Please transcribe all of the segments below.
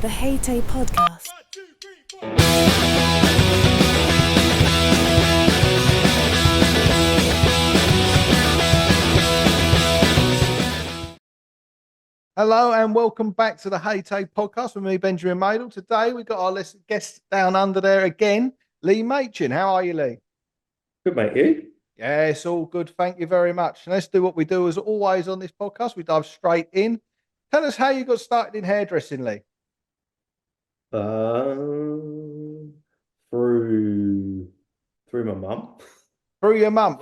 the H.A.T.A.E podcast. Hello and welcome back to the H.A.T.A.E podcast with me, Benjamin Madel. Today we've got our guest down under there again, Lee Machin. How are you, Lee? Good, mate. You? Yeah, it's all good. Thank you very much. And let's do what we do as always on this podcast. We dive straight in. Tell us how you got started in hairdressing, Lee. Through my mum. Through your mum.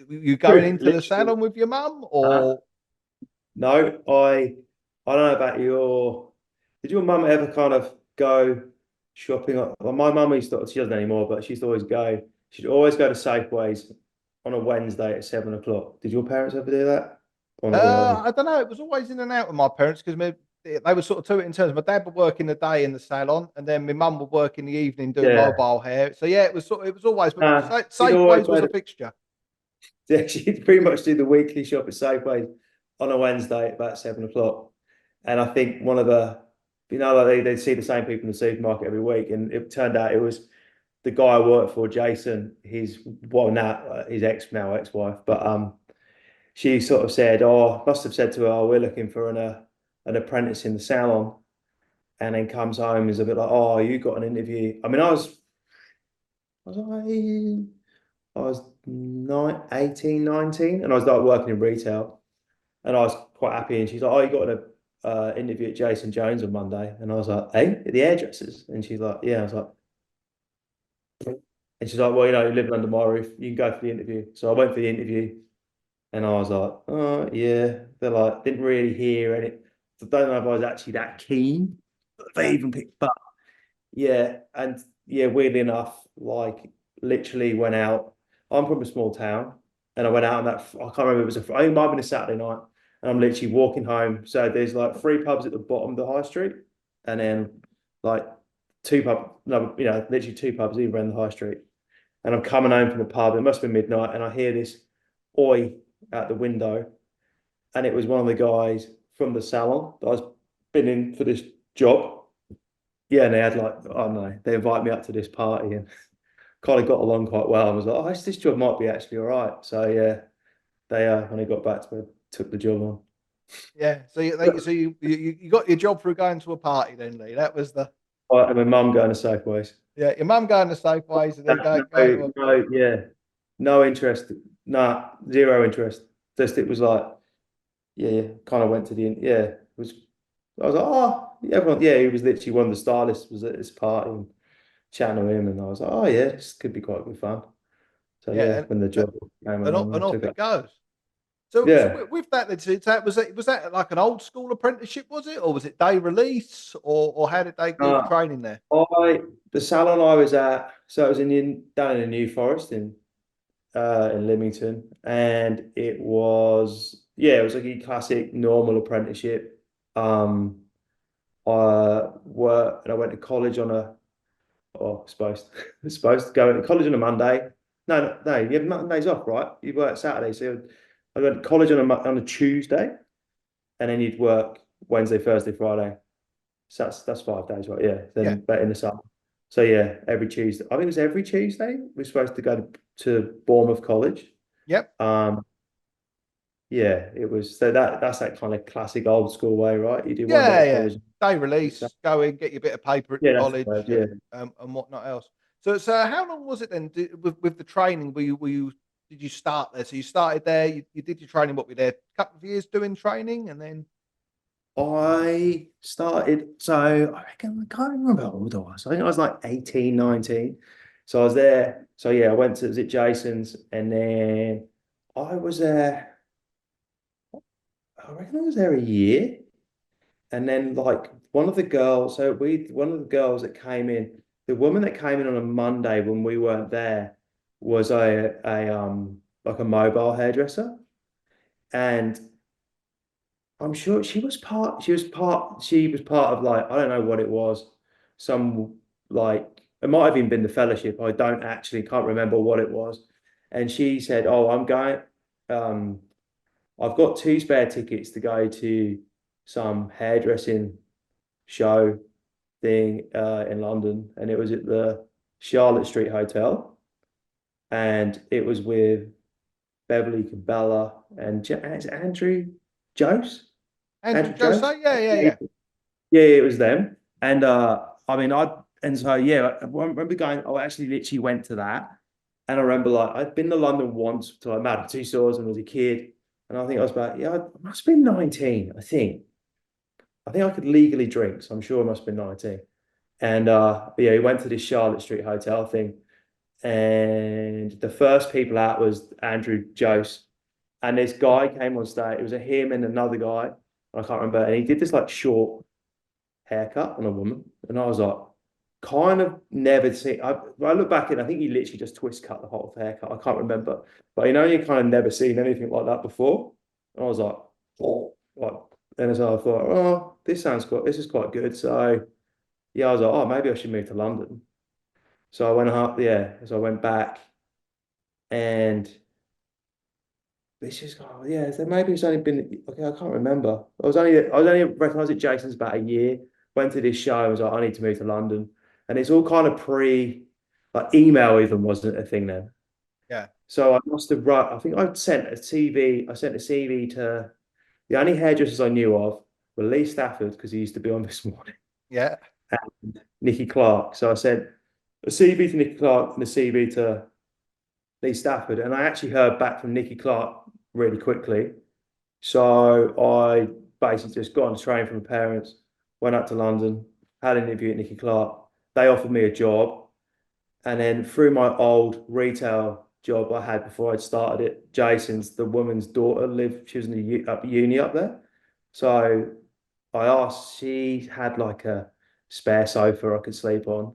You going into the salon with your mum, or? No, I don't know about your. Did your mum ever kind of go shopping? Well, my mum used to. She doesn't anymore, but she used to always go. She'd always go to Safeways on a Wednesday at 7 o'clock. Did your parents ever do that? Or not really? I don't know. It was always in and out with my parents because they were sort of two it in terms. My dad would work in the day in the salon, and then my mum would work in the evening doing Yeah. mobile hair. So yeah, it was always. But She'd always Safeways was a fixture. Yeah, she'd pretty much do the weekly shop at Safeway on a Wednesday at about 7 o'clock. And I think one of the, like they'd see the same people in the supermarket every week. And it turned out it was the guy I worked for, Jason, his ex-wife. But she sort of said, must have said to her, we're looking for an apprentice in the salon. And then comes home and is a bit like, you got an interview. I mean, I was 18, 19, and I was like working in retail, and I was quite happy. And she's like, you got an interview at Jason Jones on Monday. And I was like, hey, the hairdressers? And she's like, yeah. I was like, and she's like, well, you're living under my roof, you can go for the interview. So I went for the interview, and I was like, oh, yeah. They're like, didn't really hear any. I don't know if I was actually that keen. They even picked up. Yeah. And yeah, weirdly enough, like literally went out. I'm from a small town, and I went out on that. I can't remember. I think it might have been a Saturday night, and I'm literally walking home. So there's like 3 pubs at the bottom of the high street, and then like literally 2 pubs either end the high street. And I'm coming home from the pub. It must have been midnight, and I hear this oi out the window, and it was one of the guys from the salon that I was been in for this job. Yeah, and they had like, I don't know, they invited me up to this party, and kind of got along quite well. I was like, this job might be actually all right. So yeah, they when they got back to me, took the job on. Yeah. So you got your job through going to a party then, Lee. That was the. And my mum going to Safeways. Yeah, your mum going to Safeways and then No interest. Nah, zero interest. Just it was like, yeah, kind of went to it was. I was like, everyone, he was literally one of the stylists was at this party and chatting to him, and I was like, this could be quite good fun. So when the job came along, and I off took it it. goes. So Yeah. with that, was that like an old school apprenticeship, was it, or was it day release, or how did they do the training there? The salon I was at, so it was down in the New Forest in Lymington, and it was like a classic normal apprenticeship. I went to college on supposed to go to college on a Monday. No, you have Mondays off, right? You work Saturday, so I went to college on a Tuesday, and then you'd work Wednesday, Thursday, Friday. So that's 5 days, right? Yeah. But in the summer. So yeah, every Tuesday. I think it was every Tuesday. We're supposed to go to Bournemouth College. Yep. Yeah, it was. So that's that kind of classic old school way, right? You do one day at college. Day release, go in, get your bit of paper at the college, and whatnot else. So how long was it then with the training? Did you start there? So you started there, you did your training. What were you there a couple of years doing training, and then I started, so I reckon, I can't remember how old I was. I think I was like 18, 19. So I was there. So yeah, I went to, was it Jason's? And then I was there, I reckon I was there a year. And then like one of the girls, one of the girls that came in, the woman that came in on a Monday when we weren't there was like a mobile hairdresser. And I'm sure she was part of like, I don't know what it was. Some like, it might have even been the fellowship. I don't actually can't remember what it was. And she said, I'm going, um, I've got 2 spare tickets to go to some hairdressing show thing in London, and it was at the Charlotte Street Hotel, and it was with Beverly Cabela and Andrew Jose. Andrew Andrew Jose? Jose? Yeah. Yeah, it was them. And I mean, I remember going. I actually literally went to that, and I remember like I'd been to London once to like Madame Tussauds when I was a kid, and I think I was about I must have been 19. I think I could legally drink, so I'm sure I must have been 19. And yeah, we went to this Charlotte Street Hotel thing, and the first people out was Andrew Jose, and this guy came on stage. It was a him and another guy. I can't remember, and he did this like short haircut on a woman, and I was like, kind of never seen. I look back and I think he literally just twist cut the whole haircut. I can't remember, but you kind of never seen anything like that before. And I was like, oh, like, and so I thought, oh, this is quite good. So yeah, I was like, oh, maybe I should move to London. So I went up, yeah. So I went back, and it's just, oh yeah. So maybe it's only been okay. I can't remember. I was only recognised at Jason's about a year. Went to this show. I was like, I need to move to London, and it's all kind of like email even wasn't a thing then. Yeah. So I must have run. I think I'd sent a CV. I sent a CV to the only hairdressers I knew of were Lee Stafford because he used to be on This Morning, Yeah. and Nikki Clark. So I sent a CV to Nikki Clark and a CV to Lee Stafford, and I actually heard back from Nikki Clark really quickly. So I basically just got on the train from my parents, went up to London, had an interview at Nikki Clark. They offered me a job, and then through my old retail job I had before I'd started it, Jason's, the woman's daughter lived. She was in the uni up there, so I asked. She had like a spare sofa I could sleep on.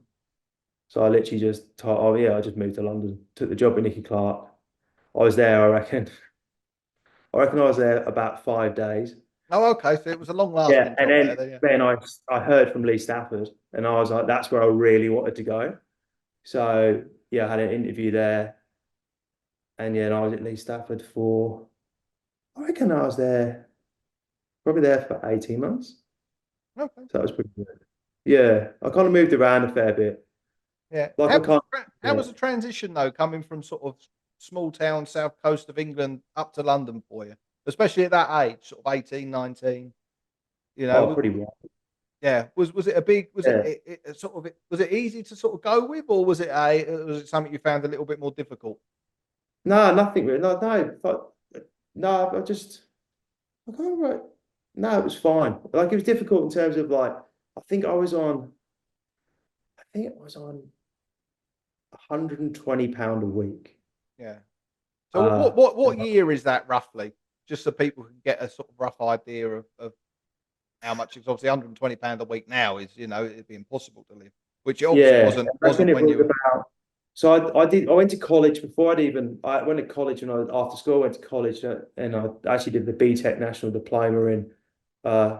So I literally just thought, oh yeah, I just moved to London, took the job at Nikki Clark. I was there, I reckon. I reckon I was there about 5 days. Oh, okay. So it was a long Yeah, lasting and job there. Then, yeah. then I heard from Lee Stafford, and I was like, that's where I really wanted to go. So yeah, I had an interview there, and yeah, and I was at Lee Stafford for, I reckon I was there probably there for 18 months. Okay. So that was pretty good. Yeah, I kind of moved around a fair bit. Yeah. Like I can't. How Yeah. was the transition though, coming from sort of small town south coast of England up to London for you, especially at that age, sort of 18, 19? You Oh, know, pretty well. yeah. Was it a big? Was Yeah. it sort of? Was it easy to sort of go with, or was it something you found a little bit more difficult? No, nothing really. No, I can't remember. No, it was fine. Like it was difficult in terms of like, I think it was on £120 a week. Yeah. So Uh, what year is that roughly? Just so people can get a sort of rough idea of how much it's obviously £120 a week now is, it'd be impossible to live, which it obviously yeah, I reckon wasn't it when was you were. about. So I went to college before I went to college when I was after school. I went to college and I actually did the BTEC National Diploma in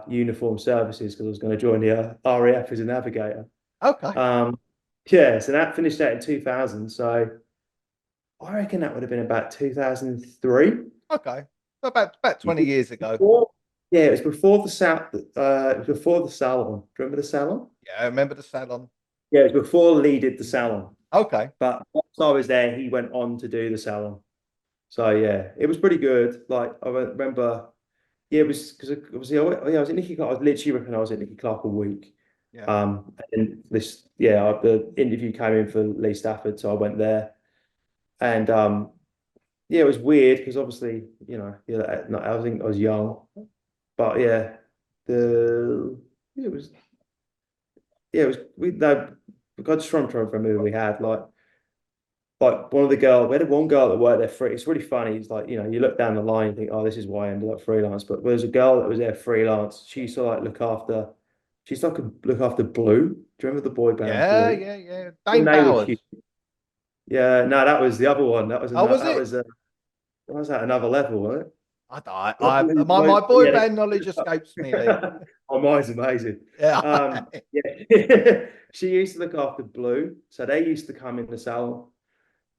uniform services because I was going to join the RAF as a navigator. Okay. Yeah, so that finished out in 2000. So I reckon that would have been about 2003. Okay. So about 20 years ago. Yeah, it was before the before the salon. Do you remember the salon? Yeah, I remember the salon. Yeah, it was before Lee did the salon. Okay. But once I was there, he went on to do the salon. So yeah, it was pretty good. Like I remember, yeah, it was because obviously I was at Nicky Clark. I was literally reckon I was at Nicky Clark a week. Yeah. And the interview came in for Lee Stafford, so I went there, and yeah, it was weird because obviously I think I was young, but yeah, the it was yeah, it was we no, I just trying to remember we had like one of the girls, we had one girl that worked there free. It's really funny. It's like, you look down the line and think, oh, this is why I ended up freelance. But there's a girl that was there freelance. She used to like she used to like look after Blue. Do you remember the boy band Blue? Yeah. When Dane they were Powers. huge. Yeah, no, that was the other one. Oh, was it? That was at another level, wasn't it? My boy Yeah. band knowledge escapes me, Lee. Oh, mine's amazing. Yeah. Yeah. She used to look after Blue. So they used to come in the salon.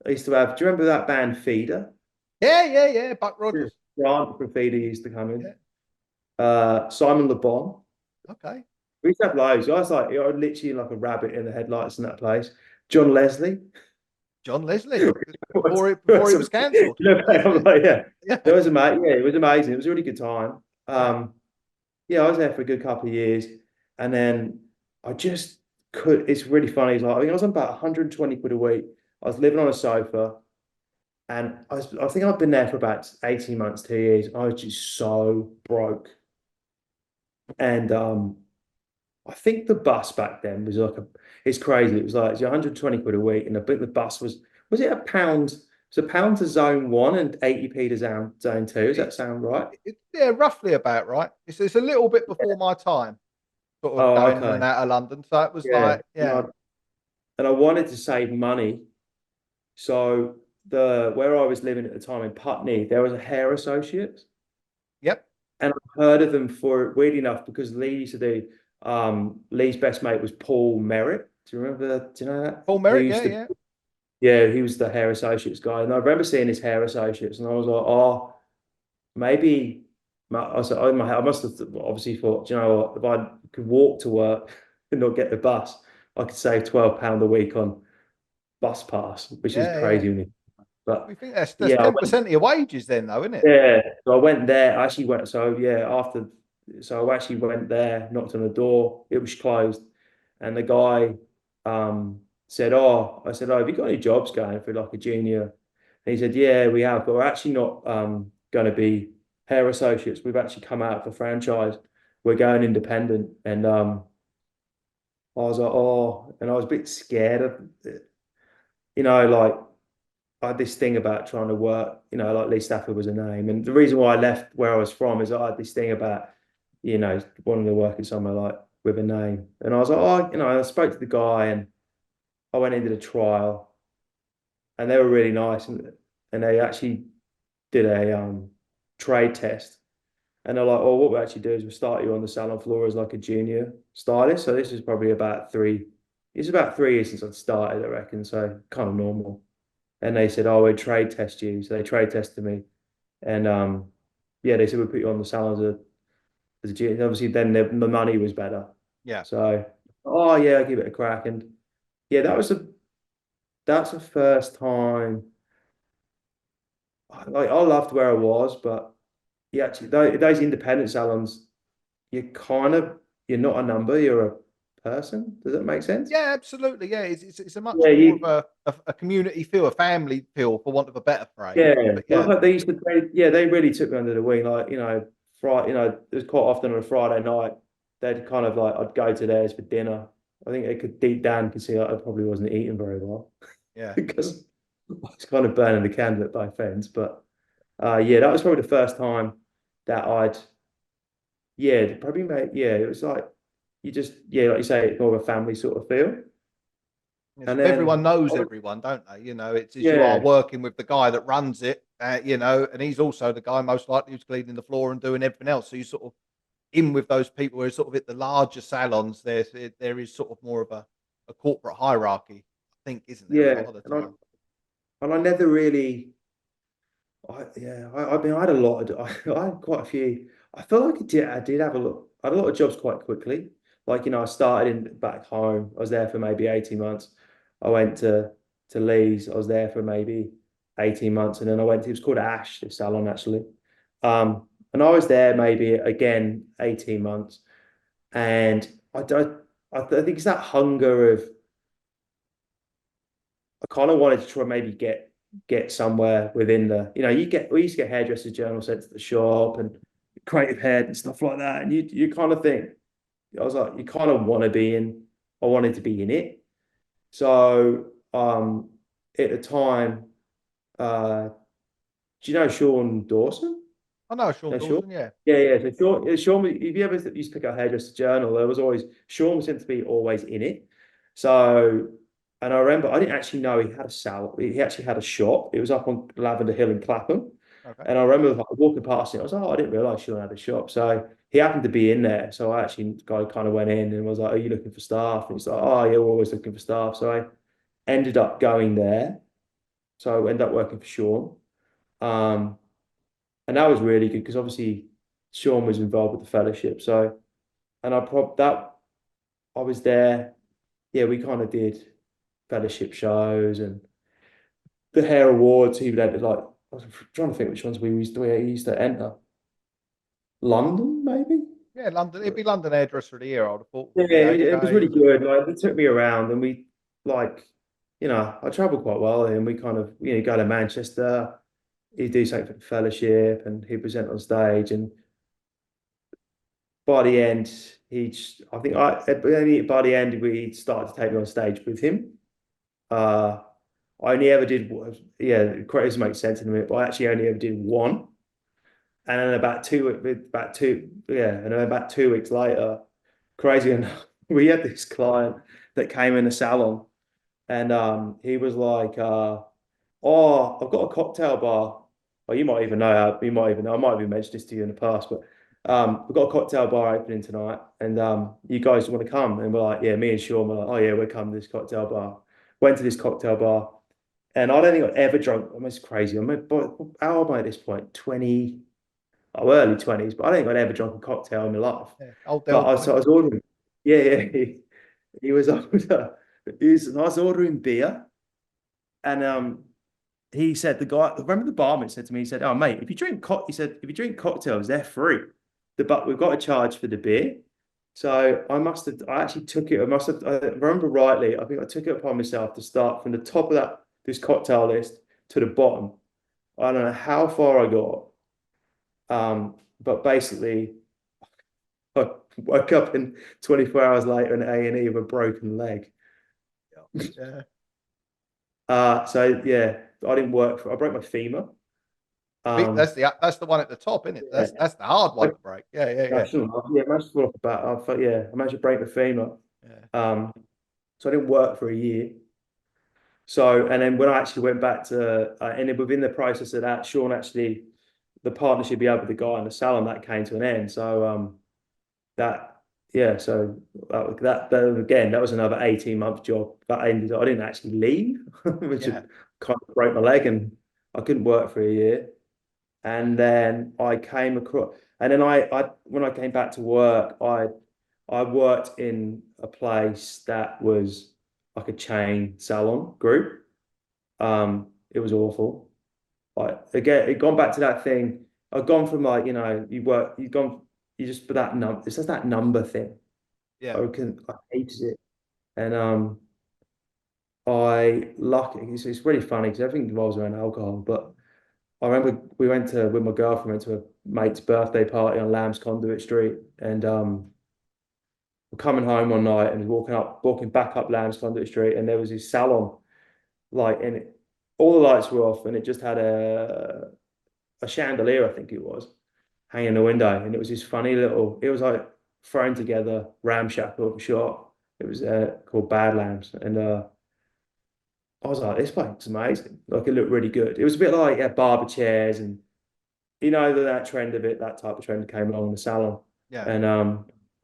I used to have, do you remember that band Feeder? Yeah. Buck Rogers. Grant from Feeder used to come in. Yeah. Simon Le Bon. Okay. We used to have loads. I was like, I was literally like a rabbit in the headlights in that place. John Leslie. John Leslie, Was- before he was cancelled. I'm like, yeah, Yeah, it was amazing. Yeah, it was amazing. It was a really good time. yeah, Yeah, I was there for a good couple of years, and then I just could. It's really funny. It's like I think I was on about 120 quid a week. I was living on a sofa, and I think I've been there for about 18 months, 2 years. I was just so broke, and I think the bus back then was like it's crazy. It was like 120 quid a week, and I think the bus was it a pound? It's a pound to zone one and 80p to zone two. Does that sound right? yeah, roughly about right. It's a little bit before my time, sort of Oh, going in and okay. out of London. So it was Yeah. like, yeah, And I wanted to save money. So the where I was living at the time in Putney, there was a hair associate. yep. And I've heard of them for weirdly enough because Lee used to do Lee's best mate was Paul Merritt. Do you remember? Do you know that? Paul Who Merrick, yeah, used to yeah, Yeah, he was the hair associates guy. And I remember seeing his hair associates, and I was like, oh, maybe I said, oh, I must have obviously thought, do you know what, if I could walk to work and not get the bus, I could save £12 a week on bus pass, which is yeah, yeah. crazy. But We think that's yeah, 10% of your wages then, though, isn't it? yeah. So I went there. I actually went. So yeah, so I actually went there, knocked on the door. It was closed, and the guy said, "Oh," I said, "Oh, have you got any jobs going for like a junior?" And he said, "Yeah, we have, but we're actually not going to be hair associates. We've actually come out of a franchise. We're going independent." And I was like, "Oh," and I was a bit scared of, like. I had this thing about trying to work, like Lee Stafford was a name. And the reason why I left where I was from is I had this thing about, wanting to work at somewhere like with a name. And I was like, oh, I spoke to the guy and I went into the trial and they were really nice. And they actually did a trade test. And they're like, oh, what we actually do is we start you on the salon floor as like a junior stylist. So this is probably it's about 3 years since I'd started, I reckon. So kind of normal. And they said, "Oh, we trade test you." So they trade tested me, and yeah, they said we put you on the salon as a junior. Obviously, then the money was better. Yeah. So, oh yeah, I'll give it a crack. And yeah, that's the first time. Like I loved where I was, but yeah, actually, those independent salons, you're not a number, you're a person. Does that make sense? Yeah, absolutely. Yeah, it's a much Yeah, more of a community feel, a family feel, for want of a better phrase. yeah, But yeah, like they used to. They really took me under the wing. Like Friday. It was quite often on a Friday night. They'd kind of like I'd go to theirs for dinner. I think they could deep down could see I probably wasn't eating very well yeah, because I was kind of burning the candle at both ends. But yeah, that was probably the first time that I'd probably made it was like you just like you say, it's more of a family sort of feel. yes, And everyone then knows everyone, don't they? It's as you are yeah, working with the guy that runs it, and he's also the guy most likely who's cleaning the floor and doing everything else. So you sort of in with those people who are sort of at the larger salons. There is sort of more of a corporate hierarchy, I think, isn't there, a yeah, lot of the time? and I never really. I mean, I had a lot of, I had quite a few. I feel like I did have a lot. I had a lot of jobs quite quickly. Like, I started in back home. I was there for maybe 18 months. I went to Leeds. I was there for maybe 18 months. And then it was called Ash, the salon actually. And I was there maybe again 18 months. And I think it's that hunger of I kind of wanted to try maybe get somewhere within we used to get hairdressers journal sent to the shop and creative head and stuff like that. And you kind of think I was like, you kind of want to be in I wanted to be in it. So at the time, uh do you know Sean Dawson? I know Sean No, Sean? Dawson, yeah. Yeah. So Sean, if you ever used to pick up Hairdresser Journal, there was always Sean was meant to be always in it. So, and I remember I didn't actually know he had a salon. He actually had a shop. It was up on Lavender Hill in Clapham. Okay. And I remember like, walking past it. I was like, oh, I didn't realize Sean had a shop. So he happened to be in there. So I actually kind of went in and was like, are you looking for staff? And he's like, oh yeah, we're always looking for staff. So I ended up going there. So I ended up working for Sean. Um, and that was really good because obviously Sean was involved with the fellowship. So, and I prob that. I was there. Yeah, we kind of did fellowship shows and the hair awards. He would enter, like, I was trying to think which ones we used to enter. London, maybe. Yeah, London. It'd be London Hairdresser of the Year, I would have thought. Yeah, Would be it was H.A.T.A.E, really was it? good. Like, they took me around, and we like, I traveled quite well, and we kind of, go to Manchester. He'd do something for the fellowship, and he'd present on stage. And by the end, I think by the end, we started to take me on stage with him. Uh, I only ever did, yeah, this makes sense in a minute, but I actually only ever did one. And then about 2 weeks later, crazy enough, we had this client that came in the salon, and he was like, "Oh, I've got a cocktail bar." Well, you might even know. You might even know. I might have even mentioned this to you in the past, but we've got a cocktail bar opening tonight, and you guys want to come? And we're like, "Yeah." Me and Sean were like, "Oh yeah, we're coming to this cocktail bar." Went to this cocktail bar, and I don't think I've ever drunk. I mean, it's crazy. But how old am I at this point? 20, early 20s, but I don't think I'd ever drunk a cocktail in my life. Yeah, old But Del so Point. I was ordering. Yeah, yeah. He was older. And I was ordering beer, and he said, the guy, remember the barman said to me, he said, "Oh mate, he said, if you drink cocktails, they're free. But we've got to charge for the beer." So I actually took it. I remember rightly, I think I took it upon myself to start from the top of this cocktail list to the bottom. I don't know how far I got. But basically, I woke up in 24 hours later in A&E with a broken leg. Yeah. So yeah, I broke my femur. Um, That's the one at the top, isn't it? yeah, That's the hard I, one to break. Yeah, yeah, I yeah. shouldn't have. Yeah, I managed to fall off the bat. I managed to break the femur. Yeah. Um, so I didn't work for a year. So, and then when I actually went back and then within the process of that, Sean actually, the partnership he had with the guy in the salon, that came to an end. So, that yeah, so that again, that was another 18-month job that ended. I didn't actually leave, which Yeah. kind of broke my leg, and I couldn't work for a year. And then I came across, and then I when I came back to work, I worked in a place that was like a chain salon group. It was awful. Like again, it gone back to that thing. I've gone from like, you just put that number. It's just that number thing. Yeah. I hated it. And it's really funny because everything revolves around alcohol. But I remember with my girlfriend, went to a mate's birthday party on Lamb's Conduit Street, and we're coming home one night and walking back up Lamb's Conduit Street, and there was this salon, like, and all the lights were off, and it just had a chandelier, I think it was, hanging in the window, and it was this funny little. It was like thrown together ramshackle shop. It was called Badlands, and I was like, this place is amazing. Like, it looked really good. It was a bit like, yeah, barber chairs, and that type of trend came along in the salon, Yeah. and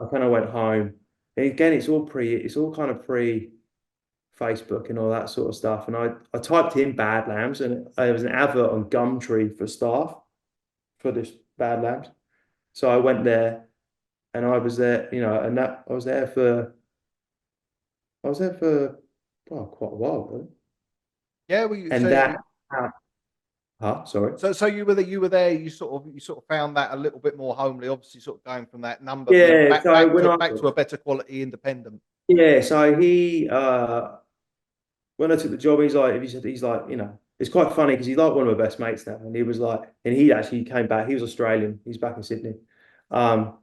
I kind of went home. And again, it's all kind of pre Facebook and all that sort of stuff. And I typed in Badlands, and there was an advert on Gumtree for staff for this Badlands. So I went there, and I was there, and that I was there for, well, quite a while, really. Yeah. Well, you And so that, you sorry. so you were there. You sort of found that a little bit more homely. Obviously, sort of going from that number, but then Yeah. back So back to back to a better quality independent. he when I took the job, he's like, it's quite funny because he's like one of my best mates now, and he was like, and he actually came back. He was Australian. He's back in Sydney. And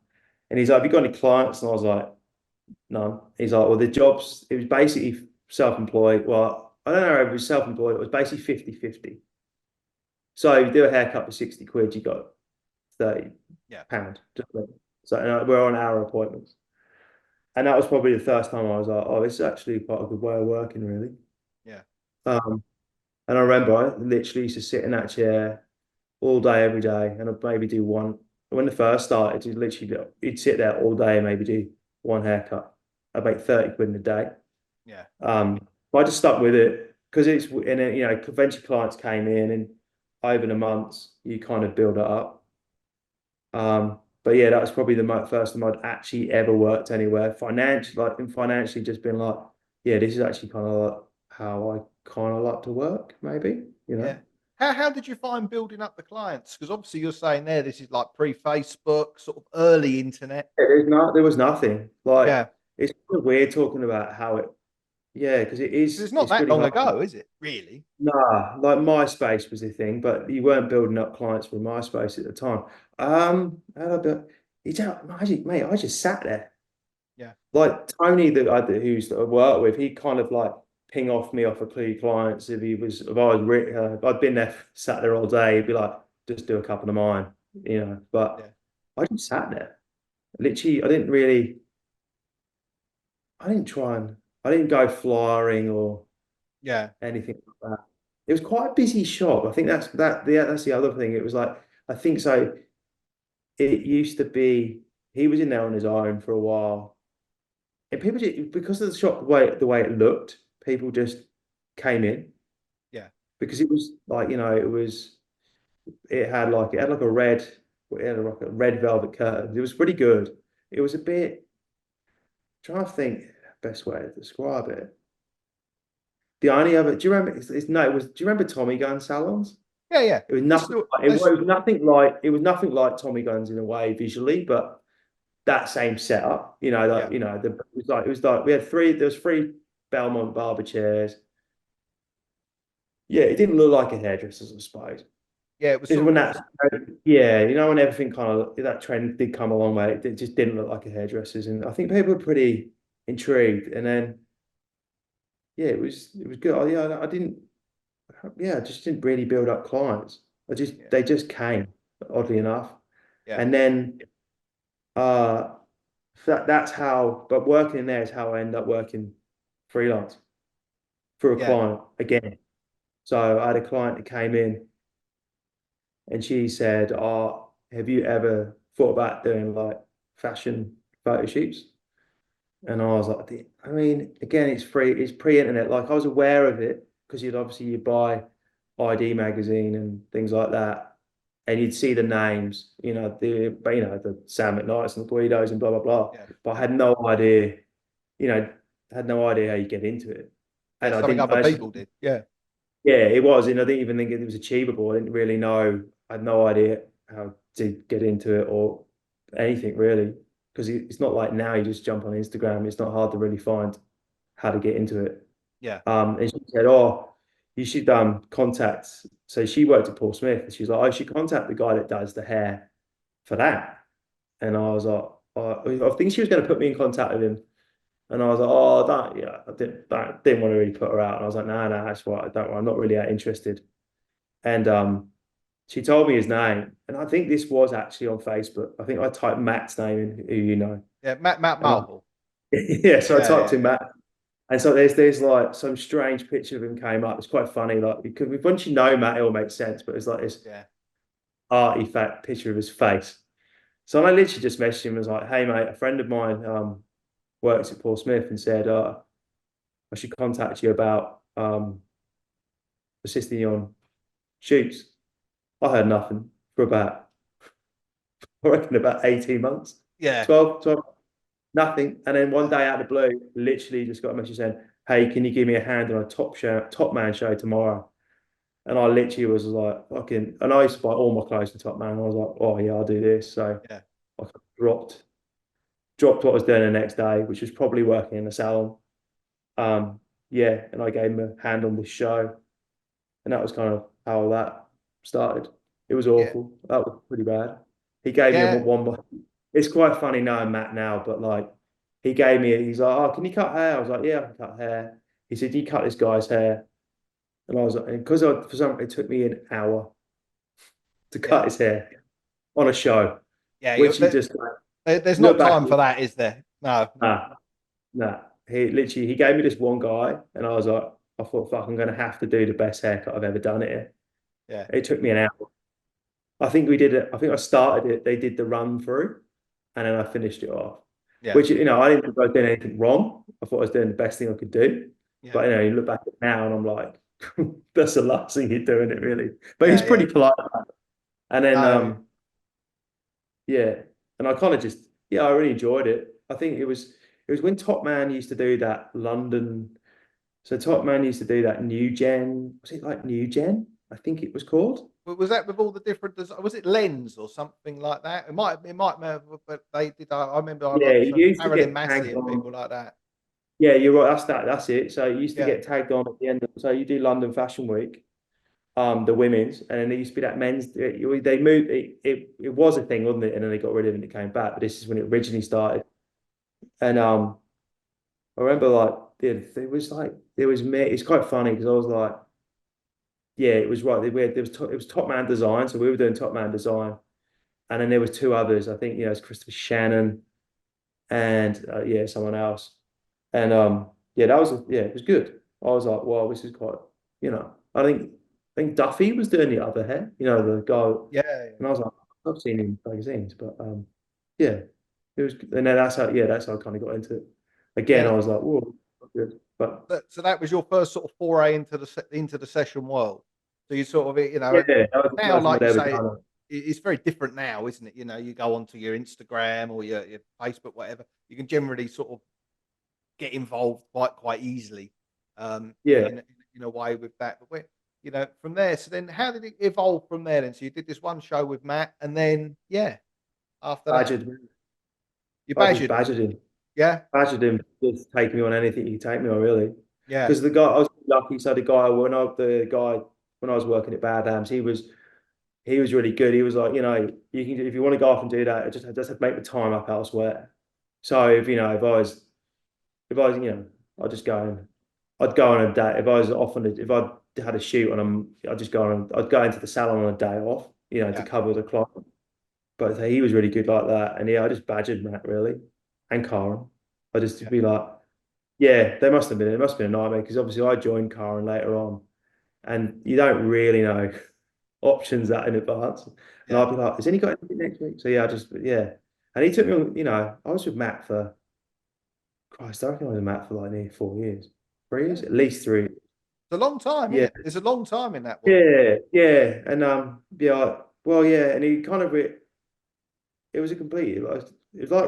he's like, "Have you got any clients?" And I was like, "None." He's like, "Well, the jobs." It was basically self-employed. Well, I don't know if it was self-employed. It was basically 50-50. So if you do a haircut for 60 quid, you got 30 Yeah. pound. So we're on hour appointments. And that was probably the first time I was like, "Oh, this is actually quite a good way of working, really." Yeah. Um, and I remember I literally used to sit in that chair all day, every day, and I'd maybe do one. When the first started, you'd sit there all day and maybe do one haircut. I'd make 30 quid in a day. Yeah. But I just stuck with it because and then, eventually clients came in, and over the months, you kind of build it up. but yeah, that was probably the first time I'd actually ever worked anywhere financially, just been like, yeah, this is actually kind of like how I kind of like to work, maybe, you know. Yeah. How did you find building up the clients? Because obviously you're saying there this is like pre-Facebook, sort of early internet. There was nothing. Like, Yeah. it's kind of weird talking about how it, yeah, because Because it's not it's that really long hard. ago, is it? Really? Nah, like MySpace was the thing, but you weren't building up clients with MySpace at the time. How did I build? Mate, I just sat there. Yeah. Like Tony, that I worked with, he kind of like ping off me off a few clients if I'd been there, sat there all day. He'd be like, just do a couple of mine, you know. But Yeah. I just sat there. Literally, I didn't go flyering or Yeah. anything like that. It was quite a busy shop. I think that's the other thing. It was like, I think so. It used to be he was in there on his own for a while, and because of the shop, the way it looked, people just came in Yeah. because it was like, it had like a red velvet curtain. It was pretty good. It was a bit, trying to think best way to describe it. The only other, do you remember? No, it was. Do you remember Tommy Gun salons? Yeah. Yeah. It was They nothing. still, It was nothing like Tommy Guns in a way visually, but that same setup. yeah. It was like we had three. There was three Belmont barber chairs. Yeah, it didn't look like a hairdresser's, I suppose. Yeah. It was This is sort when of that, yeah, when everything kind of that trend did come along, where it just didn't look like a hairdresser's, and I think people were pretty intrigued. And then, yeah, it was good. I didn't, yeah, I just didn't really build up clients. yeah. They just came, oddly enough. Yeah. And then uh that's how, but working in there is how I end up working freelance for a Yeah. client again. So I had a client that came in and she said, "Oh, have you ever thought about doing like fashion photo shoots?" And I was like, I mean, again, it's free, it's pre-internet. Like I was aware of it because you buy ID magazine and things like that, and you'd see the names, the Sam McKnights and the Guidos and blah blah blah. Yeah. But I had no idea, had no idea how you get into it, Yeah. and I Something didn't. other people did. Yeah. Yeah, it was, and I didn't even think it was achievable. I didn't really know. I had no idea how to get into it or anything really, because it's not like now you just jump on Instagram. It's not hard to really find how to get into it. Yeah. And she said, "Oh, you should contact." So she worked at Paul Smith, and she's like, "I should contact the guy that does the hair for that." And I was like, I think she was going to put me in contact with him. And I was like, "Oh, that, yeah, didn't want to really put her out." And I was like, "No, no, that's right. I don't. I'm not really that interested." And she told me his name, and I think this was actually on Facebook. I think I typed Matt's name in, who you know, Yeah. Matt and Marple. yeah, so I Yeah. typed Yeah. in Yeah. Matt. And so there's like some strange picture of him came up. It's quite funny, like because once you know Matt, it all makes sense. But it's like this Yeah. artifact picture of his face. So I literally just messaged him and was like, "Hey mate, a friend of mine works at Paul Smith and said I should contact you about assisting you on shoots." I heard nothing for about, I reckon about 18 months, Yeah. 12, nothing. And then one Yeah. day out of the blue, literally just got a message saying, "Hey, can you give me a hand on a Top Man show tomorrow?" And I literally was like, fucking, and I used to buy all my clothes from Top Man. I was like, "Oh yeah, I'll do this." So Yeah. I dropped what I was doing the next day, which was probably working in a salon. Um, yeah, and I gave him a hand on this show, and that was kind of how that started. It was Yeah. awful. That was pretty bad. He gave me a Yeah. one. It's quite funny knowing Matt now, but like, he's like, "Oh, can you cut hair?" I was like, "Yeah, I can cut hair." He said, "You cut this guy's hair," and I was like, because for some, it took me an hour to Yeah. cut his hair on a show, Yeah. which you just There's look not back. time for that, is there? No. Nah, nah. He gave me this one guy, and I thought, fuck, I'm gonna have to do the best haircut I've ever done it here. Yeah. It took me an hour. I think we did it. I think I started it. They did the run through, and then I finished it off. Yeah. Which I didn't think I was doing anything wrong. I thought I was doing the best thing I could do. Yeah. But you look back at it now, and I'm like, that's the last thing you're doing it really. But he's Yeah. pretty Yeah. polite. And then No. yeah. and I kind of just, yeah, I really enjoyed it. I think it was when Top Man used to do that London. So Top Man used to do that New Gen. Was it like New Gen? I think it was called. Was that with all the different? Was it Lens or something like that? It might have, but they did. I remember I Yeah, like it used to Marilyn get Massey tagged and on. people like that. Yeah, you're right. That's it. So it used to Yeah, get tagged on at the end of. So you do London Fashion Week, the women's, and then there used to be that men's. They moved. It was a thing, wasn't it? And then they got rid of it and it came back. But this is when it originally started. And I remember there was me. It's quite funny because I was like, yeah, it was right. It was Top Man Design, so we were doing Top Man Design, and then there was two others. I think it's Christopher Shannon and yeah, someone else. And yeah, it was good. I was like, wow, this is quite, I think Duffy was doing the other hair, the guy, yeah, and I was like, I've seen him in magazines, but yeah, it was, and then that's how I kind of got into it. Again, yeah. I was like, whoa, good, but So that was your first sort of foray into the session world. So you sort of, yeah, that was the now, first time like I'd you ever say, done it. it's very different now, isn't it? You go onto your Instagram or your Facebook, whatever. You can generally sort of get involved quite easily, Yeah, in a way with that. But from there, so then how did it evolve from there? Then, so you did this one show with Matt, and then after that, badgered. you I just badgered, badgered him. yeah, Badgered him just take me on anything you take me on, really. yeah, Because the guy, I was lucky. So the guy when I was working at Bad Hams, he was really good. He was like, you can if you want to go off and do that, just have to make the time up elsewhere. So if I was I'd just go and I'd go on a day if I was off on if I had a shoot and I'd go into the salon on a day off, to yeah, cover the clock. But he was really good like that, and yeah, I just badgered Matt really and Karen. I just to yeah, be like, yeah, it must have been a nightmare because obviously I joined Karen later on, and you don't really know options that in advance. And yeah, I'll be like, has any got anything next week? So yeah. And he took me on, I was with Matt for Christ, I reckon I was with Matt for like nearly 4 years. 3 years? yeah. At least three. It's a long time, isn't Yeah. it? It's a long time in that world. Yeah. And yeah, well, yeah, and he kind of it was like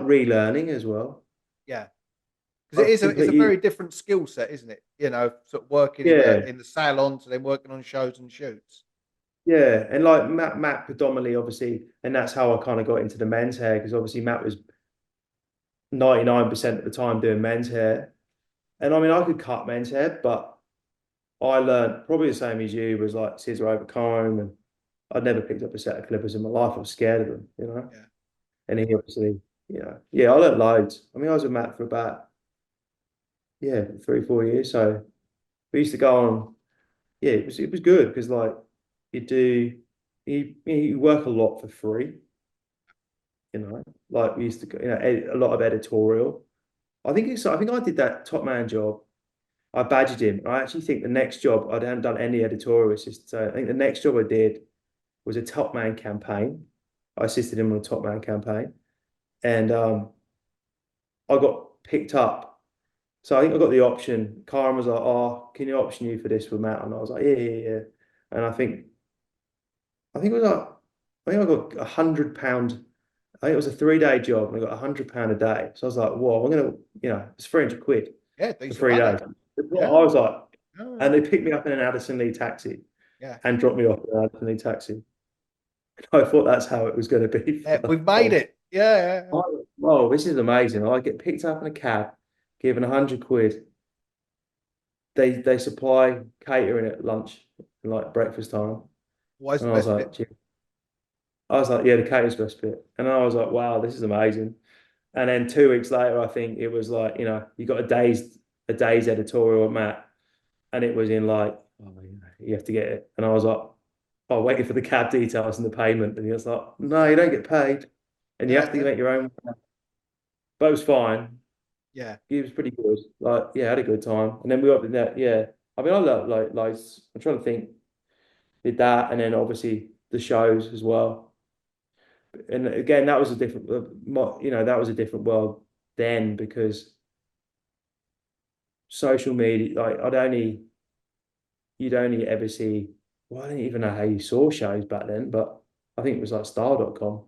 relearning as well. Yeah, because Like it's a completely, very different skill set, isn't it? Sort of working in yeah. the salon to then working on shows and shoots. Yeah, and like Matt predominantly, obviously, and that's how I kind of got into the men's hair because obviously Matt was 99% of the time doing men's hair. And I mean, I could cut men's hair, but I learned probably the same as you was like scissor over comb, and I'd never picked up a set of clippers in my life. I was scared of them. Yeah, And he obviously, yeah, I learned loads. I mean, I was with Matt for about, yeah, 3, 4 years. So we used to go on, yeah, it was good because like you do, you work a lot for free. Like we used to, a lot of editorial. I think I did that top man job. I badgered him. I actually think the next job I hadn't done any editorial assist. So I think the next job I did was a top man campaign. I assisted him on a top man campaign, and I got picked up. So I think I got the option. Karen was like, "Oh, can you option you for this with Matt?" And I was like, "Yeah." And I think it was like, I think I got £100. I think it was a 3-day job and I got £100 a day. So I was like, whoa, it's 300 quid yeah, for decent three money. days. I Yeah, was like, yeah, and they picked me up in an Addison Lee taxi yeah. and dropped me off in an Addison Lee taxi. I thought that's how it was going to be for Yeah, the we've made whole. it. Yeah, Whoa, this is amazing. I get picked up in a cab, given 100 quid. They supply catering at lunch and like breakfast time. always And the I was best like, bit. gee. I was like, yeah, the cater's best bit. And I was like, wow, this is amazing. And then 2 weeks later, I think it was like, you got a day's editorial at Matt, and it was in like, oh, you have to get it. And I was like, oh, waiting for the cab details and the payment. And he was like, no, you don't get paid, and you Yeah, have to yeah, make your own. But it was fine. yeah, It was pretty good. Like, yeah, I had a good time. And then we got in that, yeah. I mean, I love like I'm trying to think, did that, and then obviously the shows as well. And again, that was a different, that was a different world then because social media, like you'd only ever see, well, I don't even know how you saw shows back then, but I think it was like style.com.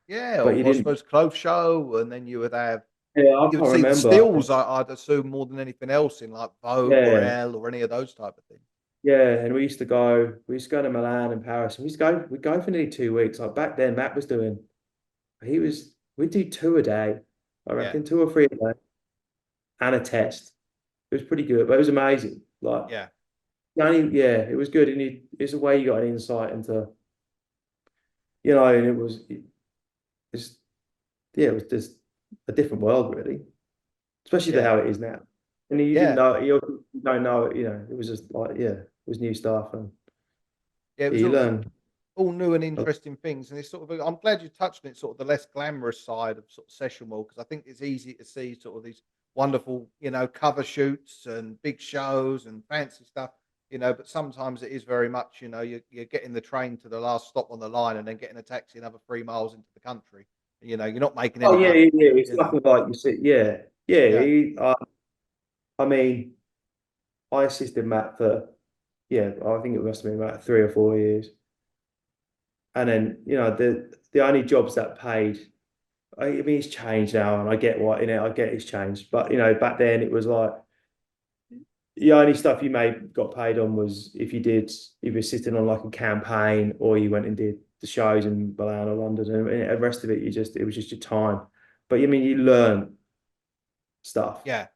Yeah, but you or I didn't. suppose clothes show, and then you would have Yeah, I you would can't see the remember. stills. I'd assume more than anything else in like Vogue or Yeah, Elle or any of those type of things. yeah, and we used to go to Milan and Paris, and we'd go for nearly 2 weeks. Like back then, Matt was doing, we'd do two a day, I Yeah, reckon, two or three a day, and a test. It was pretty good, but it was amazing. Like, yeah, yeah, it was good, and it's a way you got an insight into, and it's, yeah, it was just a different world, really, especially to yeah, how it is now. And you didn't yeah, know, you don't know it, it was just like, yeah, it was new stuff, and yeah. It yeah, was you learn. all new and interesting things, and it's sort of. I'm glad you touched on it, sort of the less glamorous side of sort of session world, because I think it's easy to see sort of these wonderful, cover shoots and big shows and fancy stuff, But sometimes it is very much, you're getting the train to the last stop on the line and then getting a taxi another 3 miles into the country. You're not making Oh any yeah, money. yeah, yeah. It's You know, nothing like you see. Yeah, yeah. yeah, I mean, I assisted Matt for, yeah, I think it must have been about 3 or 4 years, and then the only jobs that paid. I mean, it's changed now, and I get what in it. I get it's changed, but back then it was like the only stuff you made got paid on was if you're sitting on like a campaign or you went and did the shows in Milan or London, and the rest of it it was just your time. But I mean, you learn stuff. yeah.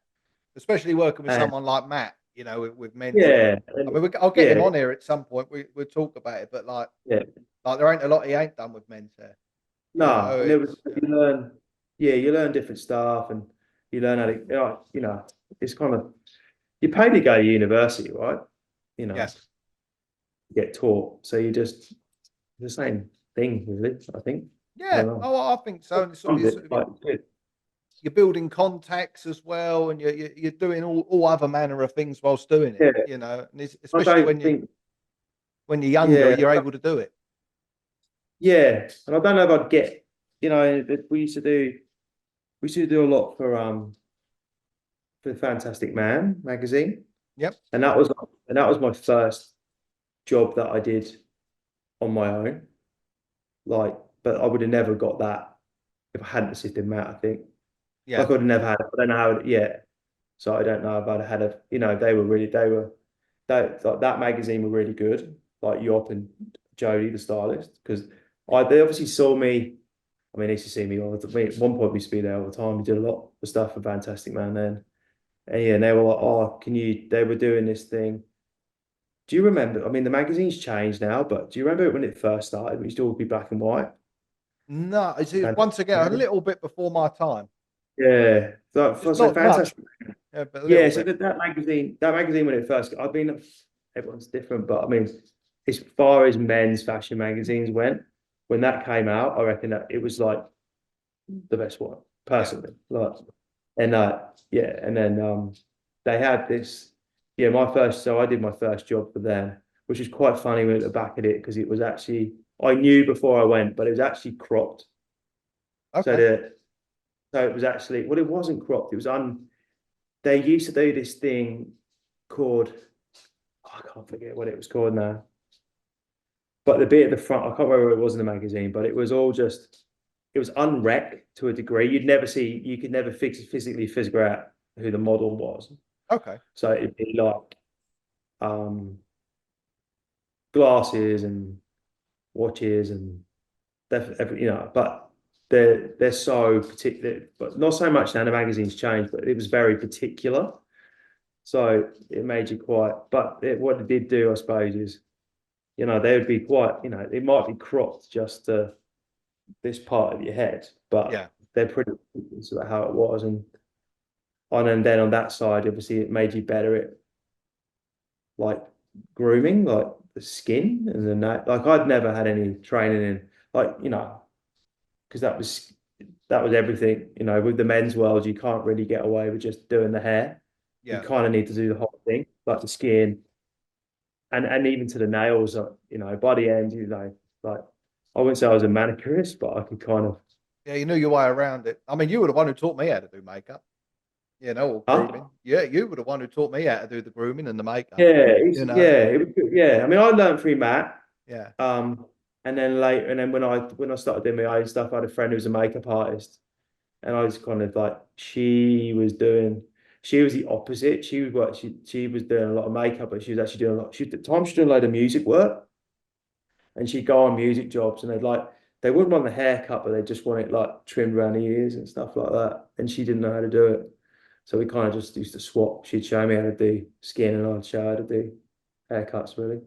Especially working with And someone like Matt, with men's hair. yeah, I mean, I'll get him yeah, on here at some point. We'll talk about it, but yeah. like there ain't a lot he ain't done with men's hair. No, and it was It's you learn different stuff, and you learn how to, it's kind of you pay to go to university, right? You know, yeah, you get taught, so you just the same thing, really. I think. I yeah. don't know. Oh, I think so. And it's sort of, It's like, good. you're building contacts as well, and you're doing all other manner of things whilst doing it. Yeah, And I especially don't think. when you're younger, Yeah, you're able to do it. yeah, and I don't know if I'd get. We used to do a lot for Fantastic Man magazine, Yep. and that was my first job that I did on my own. Like, but I would have never got that if I hadn't assisted Matt. I think Yeah. like I would have never had it. I don't know how. Yeah, so I don't know if I'd have had a. That magazine were really good. Like Yop and Jody, the stylist, because they obviously saw me. I mean, they used to see me all the time. At one point, we used to be there all the time. We did a lot of stuff for Fantastic Man then. And yeah, and they were like, "Oh, can you?" They were doing this thing. Do you remember? I mean, the magazine's changed now, but do you remember it when it first started? It used to all be black and white. No, it's once Fantastic again a Man. little bit before my time. Yeah. It's So not much, Fantastic. but a little Yeah. So bit. that magazine when it first, I mean, everyone's different, but I mean, as far as men's fashion magazines went, when that came out, I reckon that it was like the best one, Yeah. personally. Like, and yeah, and then they had this. Yeah, so I did my first job for them, which is quite funny when at the back of it because it was actually I knew before I went, but it was actually cropped. So Okay. the so it was actually well, it wasn't cropped. It was They used to do this thing called I can't forget what it was called now. But the bit at the front, I can't remember what it was in the magazine, but it was all just it was unrec to a degree. You could never physically figure out who the model was. Okay. So it'd be like um, glasses and watches and but they're so particular, but not so much now the magazine's changed, but it was very particular. So it made you quite, but what it did do, I suppose, is, they would be quite, it might be cropped just to this part of your head, but Yeah. they're pretty about how it was. And then on that side, obviously, it made you better at like grooming, like the skin and then that. Like I'd never had any training in like because that was everything. With the men's world, you can't really get away with just doing the hair. You Yeah. kind of need to do the whole thing, like the skin and even to the nails. By the end, like I wouldn't say I was a manicurist, but I could kind of. Yeah. You knew your way around it. I mean, you were the one who taught me how to do makeup. Or Huh? grooming. Yeah, you were the one who taught me how to do the grooming and the makeup. Yeah, You know. yeah, it was good. Yeah. I mean, I learned through Matt. Yeah. Um, And then later, and then when I started doing my own stuff, I had a friend who was a makeup artist, and I was kind of like, she was the opposite. She was doing a lot of makeup, but she was actually doing a lot. She at the time she was doing a load of music work, and she'd go on music jobs, and they wouldn't want the haircut, but they just want it like trimmed around the ears and stuff like that. And she didn't know how to do it, so we kind of just used to swap. She'd show me how to do skin, and I'd show her how to do haircuts, really.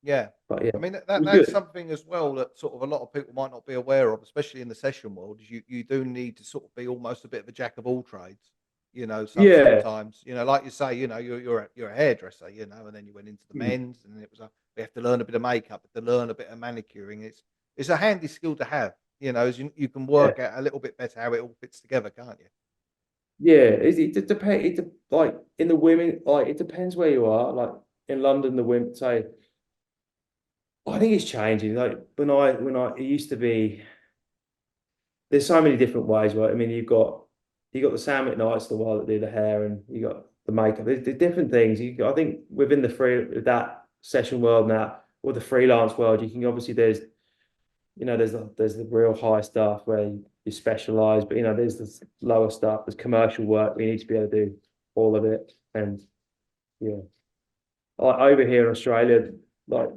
Yeah. But yeah, I mean, it that was that's good. something as well that sort of a lot of people might not be aware of, especially in the session world, is you do need to sort of be almost a bit of a jack of all trades. Yeah, Sometimes, like you say, you're a hairdresser, and then you went into the mm, men's, and then it was we have to learn a bit of makeup, to learn a bit of manicuring. It's a handy skill to have, as you can yeah, work out a little bit better how it all fits together, can't you? yeah. It depends. Like in the women, like it depends where you are. Like in London, the women say, I think it's changing. Like it used to be. There's so many different ways, right? I mean, you got the Sam at nights, the one that do the hair, and you got the makeup. There's different things. I think within that session world now, or the freelance world, you can obviously there's the real high stuff where you specialize, but there's this lower stuff. There's commercial work. We need to be able to do all of it, and yeah, like over here in Australia, like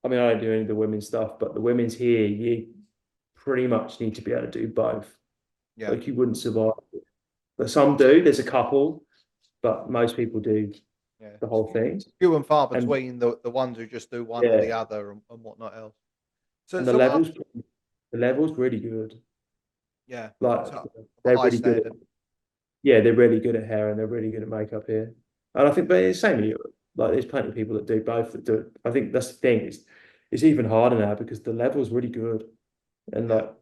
I mean, I don't do any of the women's stuff, but the women's here, you pretty much need to be able to do both. Yeah. Like you wouldn't survive. But some do. There's a couple, but most people do Yeah. the whole thing. Few and far And between the ones who just do one or yeah, the other and whatnot else. So and so after the levels really good. yeah, Like so of a they're high really good at standard. yeah, they're really good at hair and they're really good at makeup here. And I think, but it's the same in Europe. Like there's plenty of people that do both that do it. I think that's the thing. It's even harder now because the level's really good and Yeah, like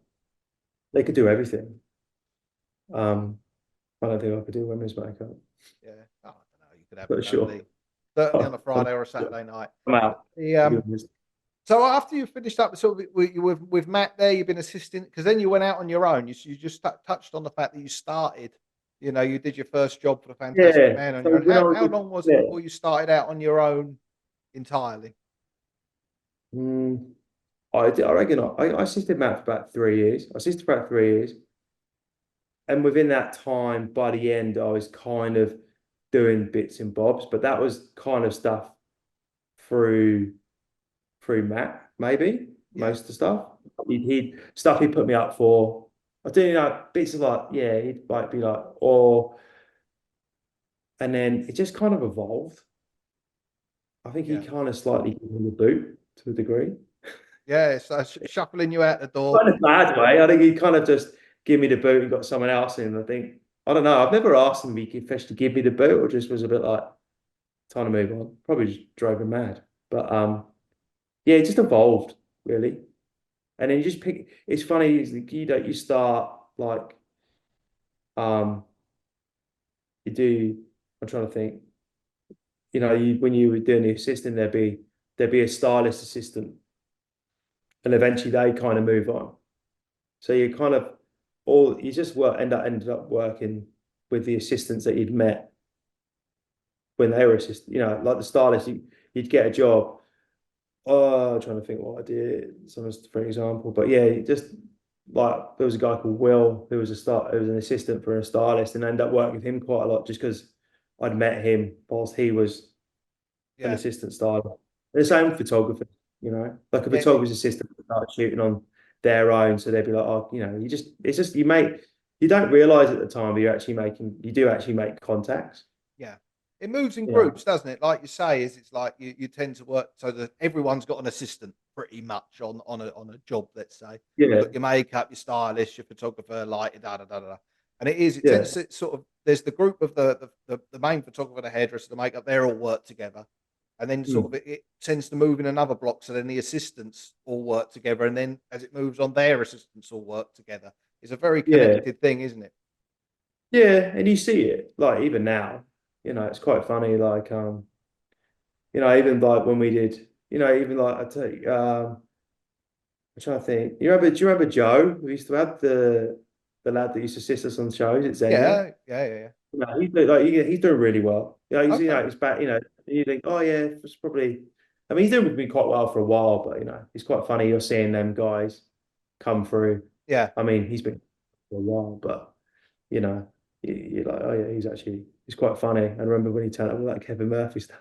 they could do everything. Um, I don't think I could do women's makeup, yeah. Oh, I don't know. You could have it for sure. certainly, certainly on a I'm, Friday or a Saturday night. I'm out. The To be honest. so after you finished up sort of with Matt there, you've been assisting because then you went out on your own. You just touched on the fact that you started. You did your first job for the Fantastic Yeah. Man on So your own. when I How was long was it yeah. before you started out on your own entirely? Mm, I reckon I assisted Matt for about 3 years. I assisted for about 3 years. And within that time, by the end, I was kind of doing bits and bobs, but that was kind of stuff through through Matt, maybe Yeah, most of the stuff. He'd stuff he put me up for. I do bits of like, yeah, he'd like be like, or and then it just kind of evolved. I think he yeah, kind of slightly gave me the boot to a degree. yeah. So shuffling you out the door. Not in a bad way. I think he kind of just give me the boot and got someone else in. I think I don't know. I've never asked him if he could to give me the boot or just was a bit like time to move on. Probably just drove him mad. But yeah, it just evolved really. And then you just pick. It's funny. You start like um you do. I'm trying to think. When you were doing the assistant, there'd be a stylist assistant, and eventually they kind of move on. So you kind of all you just ended up working with the assistants that you'd met when they were assistant. Like the stylist, you'd get a job. Oh, I'm trying to think what I did. For example, but yeah, just like there was a guy called Will who was an assistant for a stylist, and I ended up working with him quite a lot just because I'd met him whilst he was an Yeah, assistant stylist. And the it, same with photographers, like a yeah, it, photographer's assistant would start shooting on their own. So they'd be like, oh, it's just you don't realize at the time, but you do actually make contacts. yeah. It moves in Yeah. groups, doesn't it? Like you say, it's like you tend to work so that everyone's got an assistant pretty much on a job. Let's say you've Yeah. got your makeup, your stylist, your photographer, like da da da da. And it Yeah. tends to sort of there's the group of the main photographer, the hairdresser, the makeup. They all work together, and then sort Mm. of it tends to move in another block. So then the assistants all work together, and then as it moves on, their assistants all work together. It's a very Yeah. connected thing, isn't it? Yeah. And you see it like even now, it's quite funny. Like, even like when we did, even like I tell you, I'm trying to think. Do you remember Joe? We used to have the lad that used to assist us on shows at Xenia. Yeah, yeah, yeah, yeah. He's doing really well. He's Okay. he's back. You think, oh yeah, it's probably I mean, he's doing with me quite well for a while, but it's quite funny. You're seeing them guys come through. Yeah. I mean, he's been for a while, but you're like, oh yeah, he's quite funny. And I remember when he turned up with that Kevin Murphy stuff.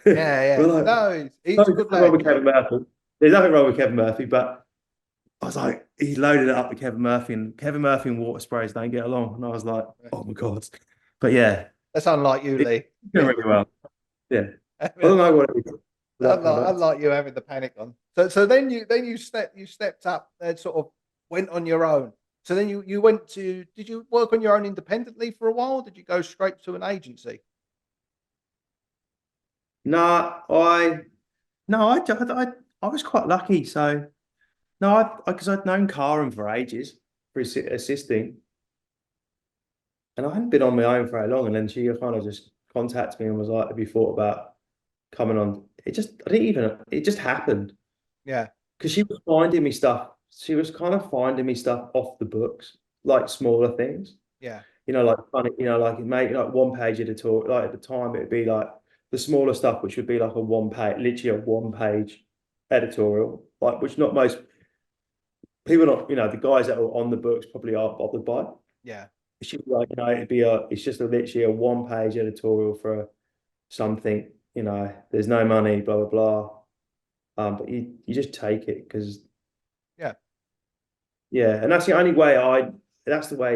Yeah, We're yeah. like, No, no, he's a there's good nothing wrong lad. with Kevin Murphy. There's nothing wrong with Kevin Murphy, but I was like, he loaded it up with Kevin Murphy and water sprays don't get along. And I was like, oh my God. But yeah, That's unlike you, it's Lee. doing really well. Yeah. I don't know what it is for that product. Unlike you having the panic on. So then you stepped up and sort of went on your own. So then you went to, did you work on your own independently for a while? Did you go straight to an agency? No, I was quite lucky. So no, because I'd known Karen for ages for assisting, and I hadn't been on my own for very long. And then she kind of just contacted me and was like, "Have you thought about coming on?" It just happened Yeah, because she was finding me stuff. She was kind of finding me stuff off the books, like smaller things. yeah, Like funny, like it made like one page editorial. Like at the time, it'd be like the smaller stuff, which would be like a one page, literally a one page editorial, like which not most people not, the guys that are on the books probably aren't bothered by. yeah, It's just like, it's just literally a one page editorial for something, there's no money, blah, blah, blah. But you just take it because, yeah, yeah. And that's the way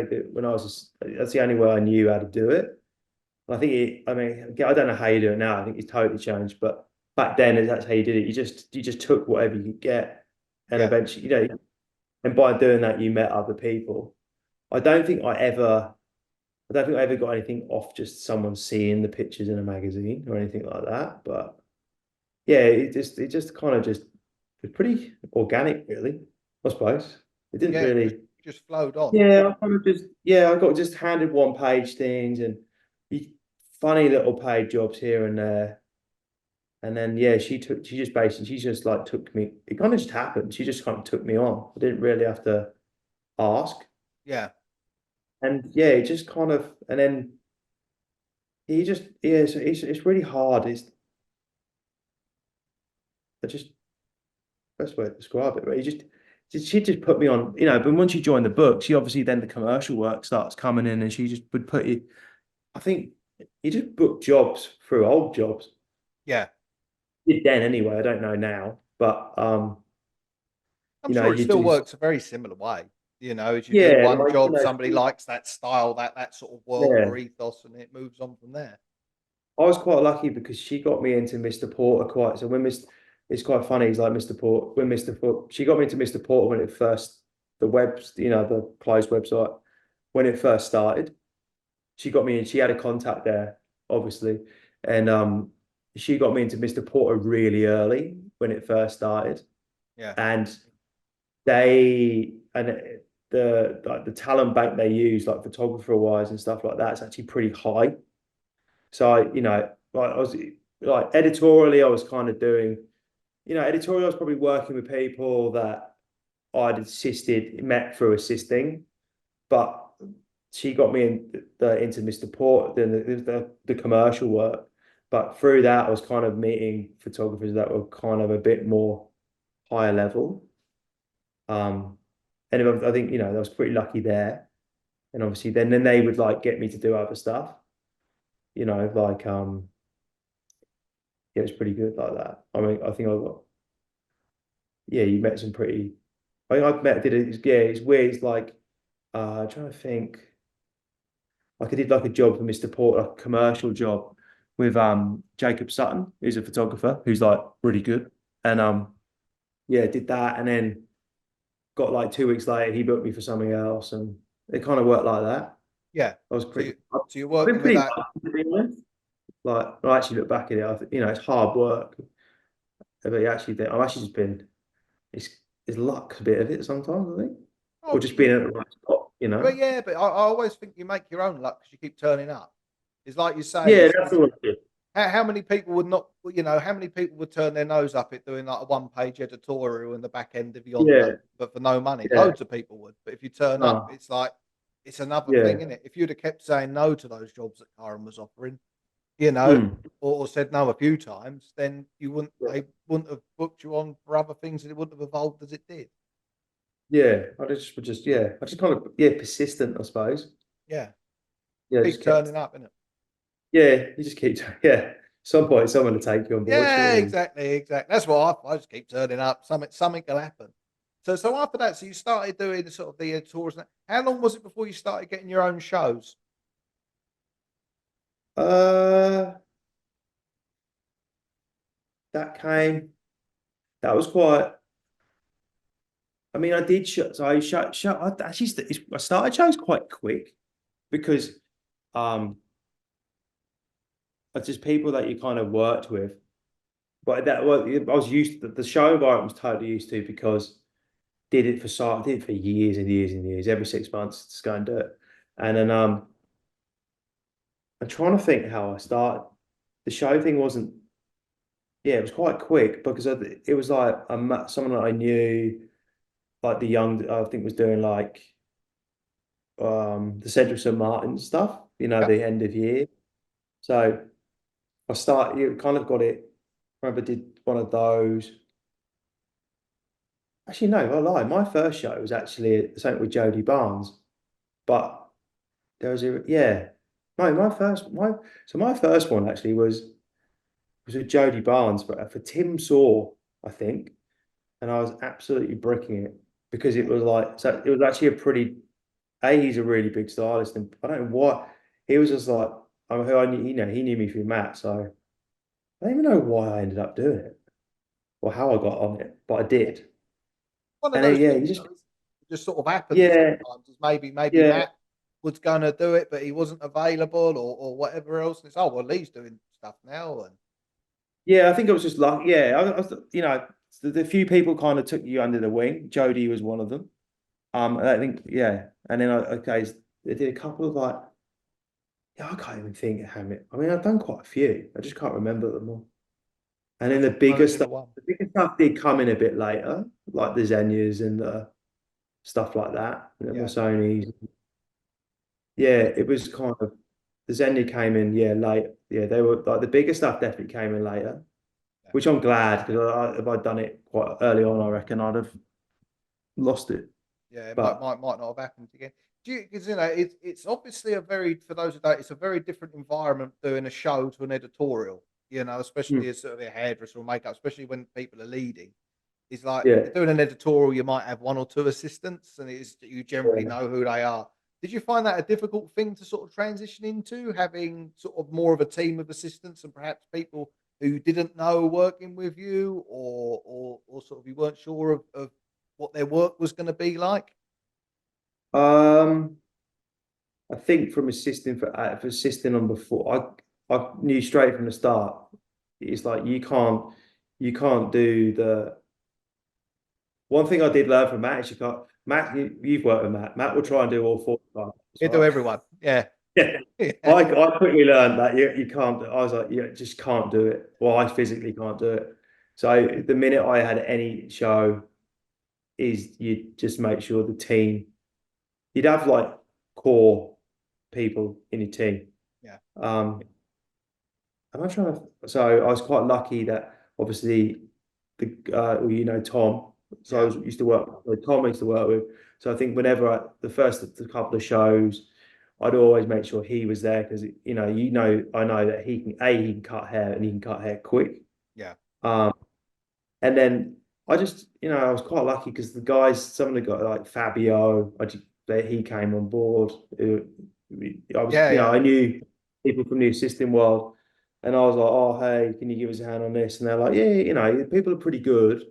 that that's the only way I knew how to do it. I mean, I don't know how you do it now. I think it's totally changed, but back then that's how you did it. You just took whatever you could get, and yeah, eventually, and by doing that, you met other people. I don't think I ever, I don't think I ever got anything off just someone seeing the pictures in a magazine or anything like that. But yeah, it just kind of just was pretty organic, really. I suppose it didn't yeah. really. Just flowed on. Yeah, I got just handed one page things and you- funny little paid jobs here and there. And then yeah, she just like took me. It kind of just happened. She just kind of took me on. I didn't really have to ask. Yeah, And yeah, it just kind of, and then he just, yeah, so it's really hard. I just, best way to describe it, right? She just put me on, but once you join the book, she obviously then the commercial work starts coming in and she just would put you, I think you just book jobs through old jobs. yeah. Did then anyway, I don't know now, but, I'm sure it you still just, works a very similar way. As you do yeah, one like, job, somebody likes that style, that sort of world yeah. or ethos, and it moves on from there. I was quite lucky because she got me into Mr. Porter quite. So it's quite funny. He's like Mr. Porter when Mr. Porter, she got me into Mr. Porter when it first the closed website when it first started. She got me in. She had a contact there, obviously, and she got me into Mr. Porter really early when it first started, Yeah, and the talent bank they use like photographer wise and stuff like that is actually pretty high. So like I was like editorially, I was kind of doing, editorial. I was probably working with people that met through assisting, but she got me into Mr. Port, the commercial work. But through that, I was kind of meeting photographers that were kind of a bit more higher level. Um, and I think I was pretty lucky there. And obviously, then they would like get me to do other stuff. Like yeah, it was pretty good like that. I mean, I think I got, yeah, you met some pretty, I think I've met, did it, yeah, it's weird. It's like, I'm trying to think, like I did like a job for Mr. Port, like a commercial job with Jacob Sutton, who's a photographer who's like really good. And yeah, did that and then got like 2 weeks later, he booked me for something else and it kind of worked like that. yeah. I was So, you, I've so you're been working with pretty that. lucky, to be honest. Like, I actually look back at it, it's hard work, but I've actually just been, it's it's luck a bit of it sometimes, I think, or Oh, just being at the right spot. but yeah, but I always think you make your own luck because you keep turning up. It's like you say, Yeah, that's all. how many people would not, how many people would turn their nose up at doing like a one-page editorial in the back end of Yonder, Yeah, but for no money? yeah, Loads of people would. But if you turn up, no, it's like, it's another thing, yeah, isn't it? If you'd have kept saying no to those jobs that Karen was offering, you know, Mm. or said no a few times, then Yeah. they wouldn't have booked you on for other things, and it wouldn't have evolved as it did. Yeah, I just kind of, yeah, persistent, I suppose. Yeah, Yeah, just keep kept, turning up, innit? yeah, you just keep, yeah. Some point, someone to take you on board, Yeah, surely. exactly, exactly. That's what I just keep turning up. Something will happen. So after that, so you started doing the sort of the tours. How long was it before you started getting your own shows? Uh, that came, that was quite, I mean, I did shut, so I shut, I actually, I started shows quite quick because, um, it's just people that you kind of worked with. But that was, I was used to, the show environment was totally used to because I did it for years and years and years, every 6 months, just go and do it. And then, I'm trying to think how I started. The show thing wasn't, yeah, it was quite quick because it was like someone that I knew, like the young, I think was doing like the Central St. Martin stuff, Yeah, the end of year. So I started, you kind of got it. I remember did one of those. Actually, no, I lie. My first show was actually something with Jodie Barnes, but there was a, yeah. No, my first one actually was with Jodie Barnes, but for Tim Saw, I think, and I was absolutely bricking it because it yeah. was like, so it was actually a pretty, he's a really big stylist, and I don't know what, he was just like, who I knew, he knew me through Matt, so I don't even know why I ended up doing it or how I got on it, but I did. One of And those then, yeah, things, you though, just, it just sort of happens yeah, sometimes. It's maybe yeah, Matt was gonna do it, but he wasn't available, or whatever else. And it's oh well, Lee's doing stuff now, and yeah, I think it was just like, yeah, the few people kind of took you under the wing. Jodie was one of them. And I think, yeah, and then okay, they did a couple of like, yeah, I can't even think how many. I mean, I've done quite a few. I just can't remember them all. And then just the sort of bigger merge stuff, into one. the bigger stuff did come in a bit later, like the Zenyas and the stuff like that, and the Yeah, Masoni's. Yeah, it was kind of the Zenya came in, yeah, late. Yeah, they were like the bigger stuff definitely came in later, yeah, which I'm glad because if I'd done it quite early on, I reckon I'd have lost it. yeah. It might But might not have happened again. Because it's obviously a very for those who don't, it's a very different environment doing a show to an editorial. Especially mm, as sort of a hairdresser or makeup, especially when people are leading. Is like yeah, doing an editorial, you might have one or two assistants, and it's you generally yeah. know who they are. Did you find that a difficult thing to sort of transition into, having sort of more of a team of assistants and perhaps people who didn't know working with you, or sort of you weren't sure of what their work was going to be like? Um, I think from for assisting on before, I knew straight from the start. It's like you can't do the one thing I did learn from Matt is you can't Matt, you've worked with Matt. Matt will try and do all four times, You do right? everyone, yeah, Yeah. yeah, I quickly learned that you can't. I was like, you just can't do it. Well, I physically can't do it. So the minute I had any show, is you just make sure the team. You'd have like core people in your team. yeah, Um, and I'm trying to. So I was quite lucky that obviously well, Tom. So I yeah, was used to work with Tom. I used to work with. So I think whenever the first couple of shows, I'd always make sure he was there because I know that he can cut hair and he can cut hair quick. yeah, Um, and then I was quite lucky because the guys, some of the guys like Fabio, he came on board. I was, yeah, yeah, I knew people from the assisting world, and I was like, oh, hey, can you give us a hand on this? And they're like, yeah, people are pretty good,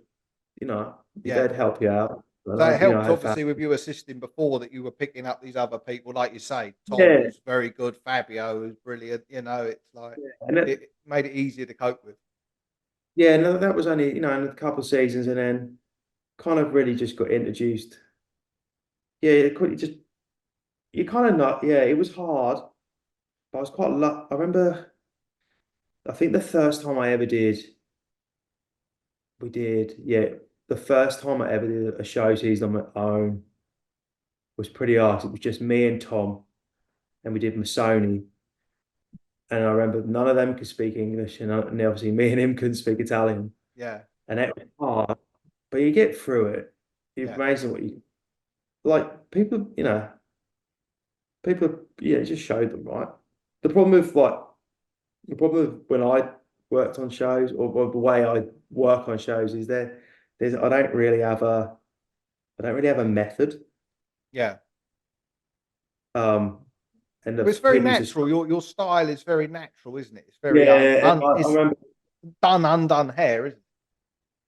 yeah. they'd help you out. And So it I helped, had Fab. obviously, with you assisting before that you were picking up these other people, like you say, Tom Yeah, was very good, Fabio was brilliant. It's like and that, it made it easier to cope with. yeah, no, that was only, in a couple of seasons, and then kind of really just got introduced. Yeah, just you kind of not, yeah, it was hard, but I was quite luck. I remember, I think the first time I ever did, yeah, the first time I ever did a show season on my own was pretty hard. It was just me and Tom, and we did Masoni. And I remember none of them could speak English, and obviously me and him couldn't speak Italian. Yeah. And it was hard, but you get through it. It's Yeah. amazing what you like. People, yeah, just showed them, right? The problem with like the problem with when I worked on shows, or the way I work on shows, is there's I don't really have a method. Yeah. Um, and the Well, it's very people just natural. Your style is very natural, isn't it? It's very yeah. I it's remember done undone hair, isn't it?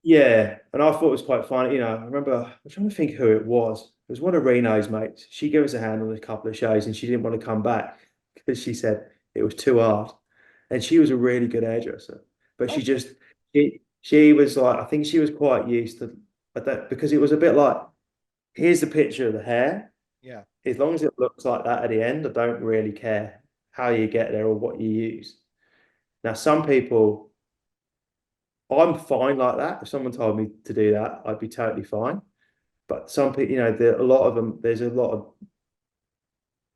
yeah, and I thought it was quite funny. I remember I'm trying to think who it was. It was one of Reno's mates. She gave us a hand on a couple of shows, and she didn't want to come back because she said it was too hard. And she was a really good hairdresser, but Okay. she was like, I think she was quite used to that, because it was a bit like, here's the picture of the hair. Yeah. As long as it looks like that at the end, I don't really care how you get there or what you use. Now, some people, I'm fine like that. If someone told me to do that, I'd be totally fine. But some people, there a lot of them. There's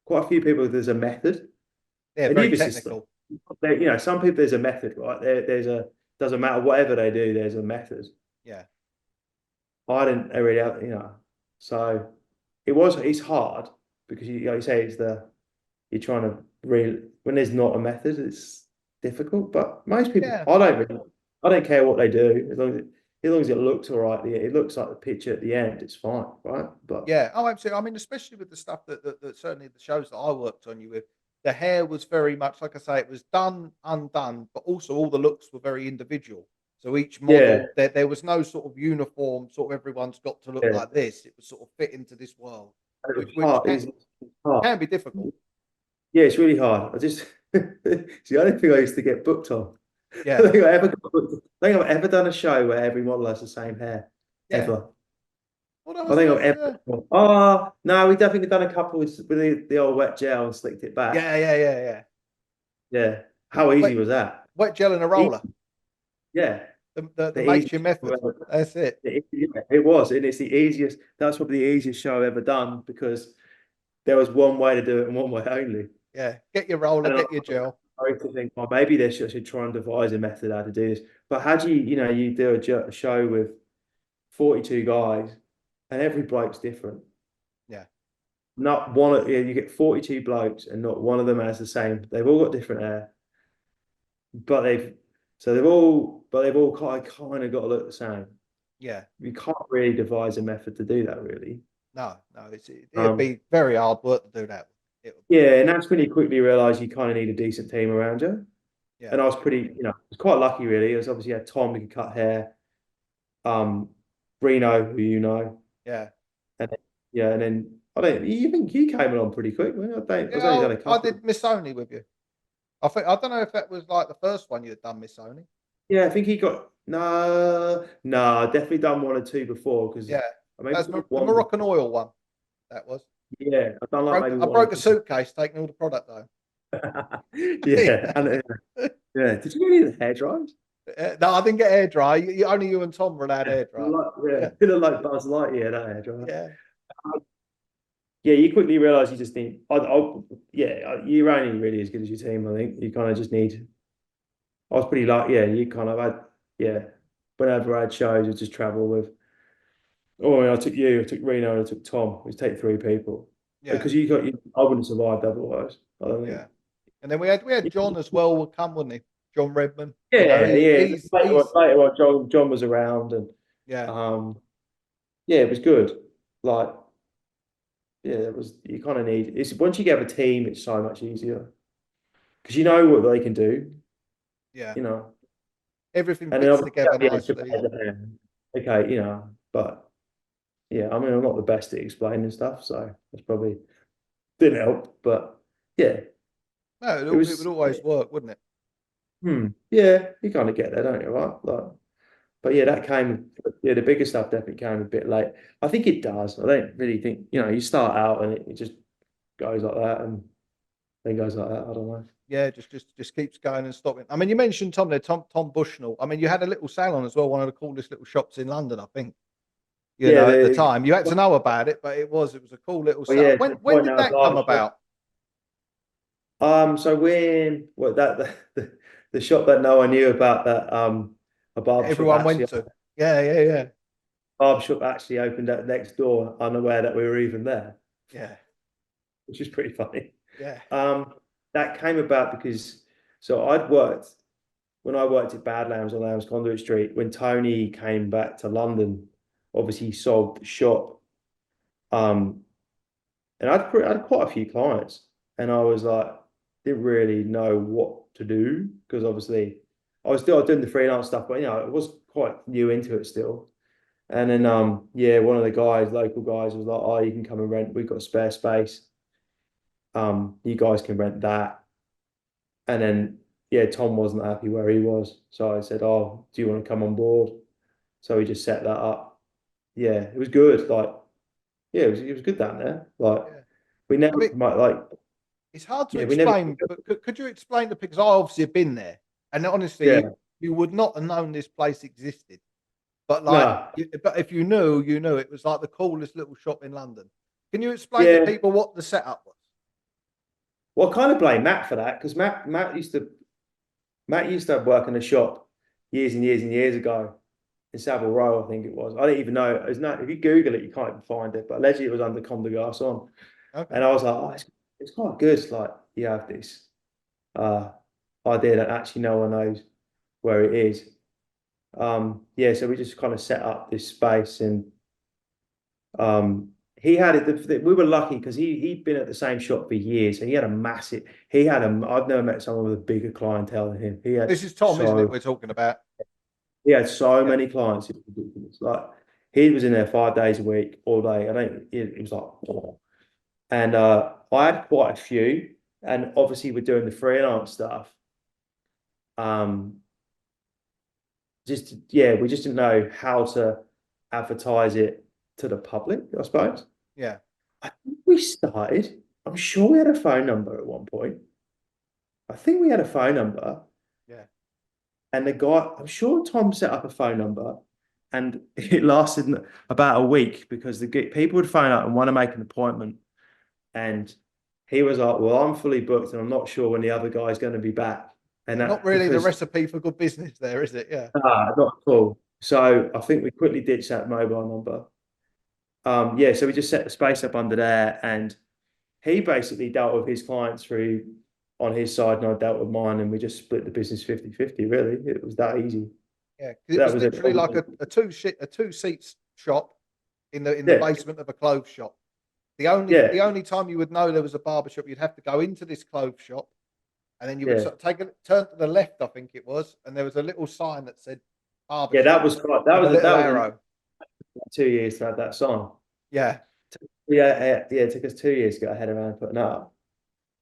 quite a few people. There's a method, Yeah, and very you've assisted. technical. Some people there's a method, right? There's a doesn't matter whatever they do. There's a method. Yeah. I didn't really, so it's hard because like you say, you're trying to really, when there's not a method, it's difficult. But most people, Yeah. I don't care what they do as long as it looks all right. It looks like the picture at the end. It's fine, right? But Yeah. Oh, absolutely. I mean, especially with the stuff that certainly the shows that I worked on you with, the hair was very much like I say, it was done undone, but also all the looks were very individual. So each yeah, model, there was no sort of uniform, sort of everyone's got to look yeah, like this. It was sort of fit into this world, and it was which hard. It's hard. can be difficult. Yeah, it's really hard. I just it's the only thing I used to get booked on. I Yeah. don't think I ever got booked. I think I've ever done a show where every model has the same hair Yeah. ever. Well, that I was think I've the ever. Oh no, we definitely done a couple with the old wet gel and slicked it back. yeah. Yeah, how easy Wet was that? wet gel and a E- roller. Yeah, The the easiest. Machin method. That's it. Yeah, it was, and it's the easiest. That's probably the easiest show I've ever done because there was one way to do it and one way only. Yeah. Get your roller, And get your gel. I used to think, well, maybe they should try and devise a method how to do this. But how do you do a show with 42 guys and every bloke's different. Yeah. Not one, you get 42 blokes and not one of them has the same. They've all got different hair, but they've all kind of got to look the same. Yeah. You can't really devise a method to do that, really. No, it'd Um, be very hard work to do that. It would be. yeah, and that's when you quickly realise you kind of need a decent team around you. Yeah. And I was I was quite lucky, really. I was obviously had Tom who could cut hair, um, Reno, who you know, Yeah. and then, yeah, and then I don't. You think he came along pretty quick? I don't. I was Yeah. only done a I couple. did Miss Only with you. I don't know if that was like the first one you'd done Miss Only. Yeah, I think he got no, definitely done one or two before because Yeah. I maybe That's done the one Moroccan before. oil one. That was. Yeah, I've done like maybe I one or broke a two. suitcase taking all the product though. Yeah, and yeah. Did you get any of the hair dryers? No, I didn't get air dry. Only you and Tom were allowed air dry. Yeah, Yeah. it looked like Buzz Lightyear, that hair dryer. Yeah. Yeah, you quickly realise you just think, yeah, you're only really as good as your team. I think you kind of just need. I was pretty like, yeah, you kind of had, yeah. Whenever I had shows, I just travel with. Oh, I took you, I took Reno, and I took Tom. We take three people Yeah. because I wouldn't have survived otherwise. I don't think. Yeah. And then we had John as well would come, wouldn't he? John Redman. You know, Yeah, yeah. he's Later on, John was around, and yeah. yeah, it was good. Like, yeah, it was. You kind of need. It's once you get a team, it's so much easier because you know what they can do. Yeah. You know, Everything and then fits obviously together at the nicely. end, okay, but yeah, I mean, I'm not the best at explaining stuff, so that's probably didn't help. But yeah, No, it it would was. always work, wouldn't it? Yeah, you kind of get there, don't you? Right? Like, but yeah, that came. Yeah, the bigger stuff definitely came a bit late. I think it does. I don't really think you start out and it just goes like that and then goes like that. I don't know. Yeah, just keeps going and stopping. I mean, you mentioned Tom there, Tom Bushnell. I mean, you had a little salon as well, one of the coolest little shops in London, I think. Yeah, At the time, you had to know about it, but it was a cool little well, salon. yeah. To the When point did now, that come about? So the shop that no one knew about, that a barbershop Everyone actually went to. Yeah, yeah, yeah, barbershop actually opened up next door, unaware that we were even there, yeah, which is pretty funny. yeah. Um, that came about because so I'd worked when I worked at Badlands on Lambs Conduit Street. When Tony came back to London, obviously he sold the shop. Um, and I had quite a few clients, and I was like, didn't really know what to do because obviously I was still doing the freelance stuff, but I was quite new into it still. And then yeah, one of the guys, local guys, was like, "Oh, you can come and rent. We've got spare space. You guys can rent that." And then yeah, Tom wasn't happy where he was, so I said, "Oh, do you want to come on board?" So we just set that up. Yeah, it was good. Like yeah, it was good down there. Like Yeah. we I never mean, like it's hard to yeah, we never explain, but could you explain the, because I obviously have been there, and honestly, yeah. you would not have known this place existed. But like, No, but if you knew, you knew it was like the coolest little shop in London. Can you explain to yeah. people what the setup was? Well, I kind of blame Matt for that because Matt used to work in a shop years and years and years ago in Savile Row, I think it was. I didn't even know. It's not, if you Google it, you can't even find it. But allegedly, it was under Comme des Garçons, Okay. and I was like, oh, it's quite good. Like you have this uh idea that actually no one knows where it is. Yeah, so we just kind of set up this space, and he had it. We were lucky because he'd been at the same shop for years, and he had a massive. He had a. I've never met someone with a bigger clientele than him. This is Tom, isn't it? We're talking about. He had so Yeah. many clients. It was ridiculous. Like he was in there 5 days a week, all day. I don't. It was like, oh. And I had quite a few, and obviously we're doing the freelance stuff. Um, just yeah, we just didn't know how to advertise it to the public, I suppose. Yeah. I think we started. I'm sure we had a phone number at one point. I think we had a phone number, Yeah. and the guy, I'm sure Tom set up a phone number, and it lasted about a week because people would phone up and want to make an appointment, and he was like, "Well, I'm fully booked, and I'm not sure when the other guy's going to be back." And Yeah. Not that really the because recipe for good business there, is it? Yeah. not cool. So I think we quickly ditched that mobile number. Yeah, so we just set the space up under there, and he basically dealt with his clients through on his side, and I dealt with mine, and we just split the business 50-50. Really. It was that easy. Yeah. 'Cause it That was was it. literally like a two seats shop in the Yeah, basement of a clothes shop. yeah, The only time you would know there was a barber shop, you'd have to go into this clothes shop, and then you would yeah. sort of turn to the left, I think it was, and there was a little sign that said barber Yeah, that shop was quite that with a was little that was arrow. 2 years to have that song. Yeah. Yeah, yeah, yeah, it took us 2 years to get our head around putting that up.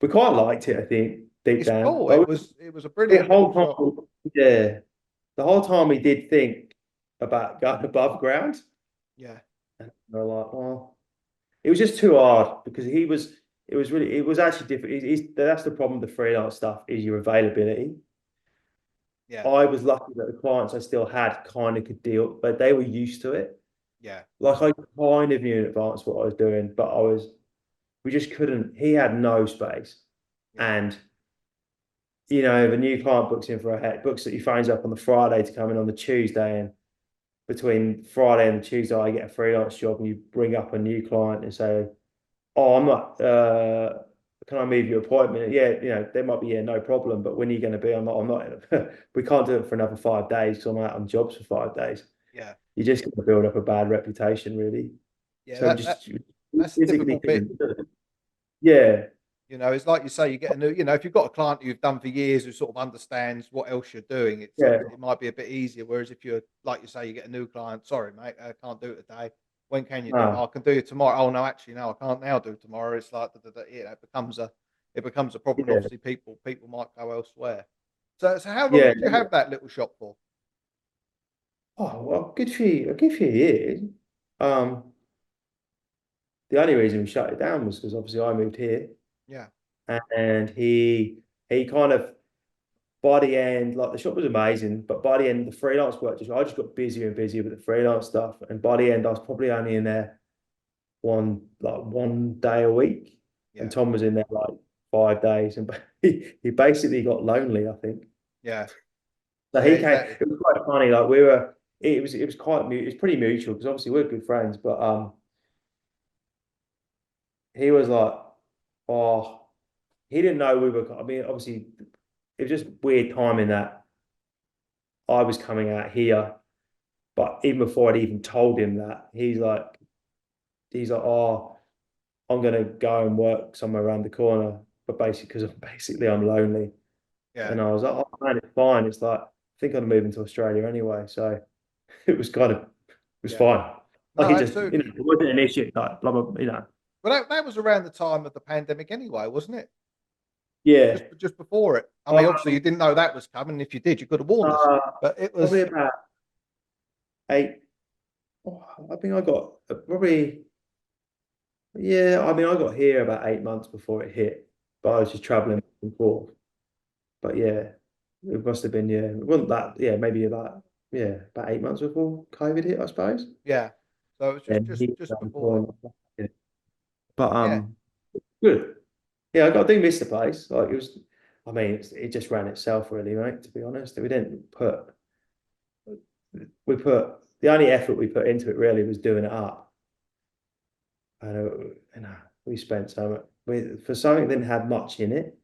We quite liked it, I think, deep It's down. cool. But It was a the brilliant little whole shop. time, yeah, the whole time we did think about going above ground. Yeah. And we're like, well, it was just too hard because it was actually different. That's the problem with the freelance stuff is your availability. Yeah. I was lucky that the clients I still had kind of could deal, but they were used to it. Yeah. Like I kind of knew in advance what I was doing, but we just couldn't. He had no space, Yeah. and if a new client books in for a head, books that he phones up on the Friday to come in on the Tuesday, and between Friday and Tuesday, I get a freelance job, and you bring up a new client and say, "Oh, I'm not. Can I move your appointment?" Yeah, there might be no problem, but when are you going to be? I'm not. I'm not. We can't do it for another 5 days because I'm out on jobs for 5 days. Yeah. You just got to build up a bad reputation, really. Yeah. So we just That's the physically difficult bit. couldn't do it. Yeah, It's like you say, you get a new, if you've got a client who you've done for years who sort of understands what else you're doing, yeah, it might be a bit easier. Whereas if you're, like you say, you get a new client, sorry, mate, I can't do it today. When can you do it? no, Oh, I can do it tomorrow. Oh, no, actually, no, I can't now do tomorrow. It's like, it becomes a problem. yeah, Obviously, people might go elsewhere. So how long yeah. did you have that little shop for? Oh well, good few years. Um, the only reason we shut it down was because obviously I moved here, Yeah, and he kind of by the end, like the shop was amazing, but by the end, the freelance work I just got busier and busier with the freelance stuff, and by the end, I was probably only in there one day a week, and yeah, Tom was in there like 5 days, and he basically got lonely, I think. Yeah. So Yeah, he came. exactly. It was quite funny. Like we were, it was quite it was pretty mutual because obviously we're good friends. But he was like, oh, he didn't know we were. I mean, obviously, it was just weird timing that I was coming out here. But even before I'd even told him that, he's like, oh, I'm gonna go and work somewhere around the corner. But basically, because I'm lonely, Yeah. and I was like, oh man, it's fine. It's like I think I'm moving to Australia anyway, so it was kind of it was Yeah. fine. No, Like it just, absolutely. it wasn't an issue. Like blah blah, you know. But that was around the time of the pandemic anyway, wasn't it? Yeah. Just before it. I mean, obviously you Um, didn't know that was coming. If you did, you could have warned us. uh, But it Probably was, about eight. Oh, I think I got probably, yeah. I mean, I got here about 8 months before it hit, but I yeah, was just traveling back and forth. But yeah, it must have been, yeah. It wasn't that, yeah, maybe about, yeah, about 8 months before COVID hit, I suppose. yeah. So it was And he was just around the before then. corner. Yeah. But Yeah, good. Yeah, I do miss the place. Like it was, I mean, it just ran itself really, mate. To be honest, we put the only effort we put into it really was doing it up. And we spent so much for something that didn't have much in it.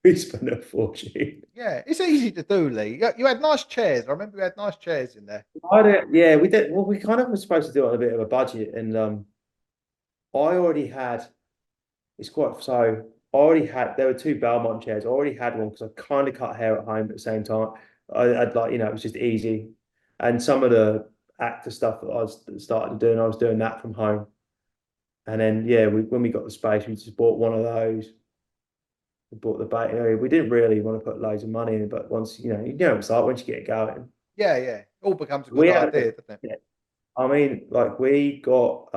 We spent a fortune. yeah. It's easy to do, Lee. You had nice chairs. I remember you had nice chairs in there. Yeah, we did. Well, we kind of were supposed to do it on a bit of a budget, and I already had. It's quite so. I already had. There were two Belmont chairs. I already had one because I kind of cut hair at home at the same time. I'd like, it was just easy, and some of the actor stuff that I was started doing, I was doing that from home. And then yeah, when we got the space, we just bought one of those. We bought the bait. We didn't really want to put loads of money in, but once it's like once you get it going, Yeah, yeah. It all becomes a good we had. idea, doesn't it? Yeah, I mean, like we bought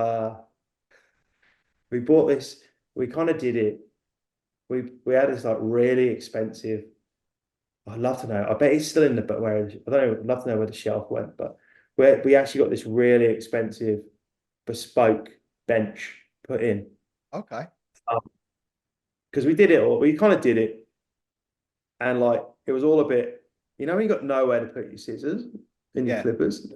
this. We kind of did it. We had this like really expensive. I'd love to know. I bet it's still in the but where I don't know. I'd love to know where the shelf went, but we actually got this really expensive bespoke bench put in Okay. because we did it all. We kind of did it, and like it was all a bit. When you got nowhere to put your scissors and your Yeah, clippers.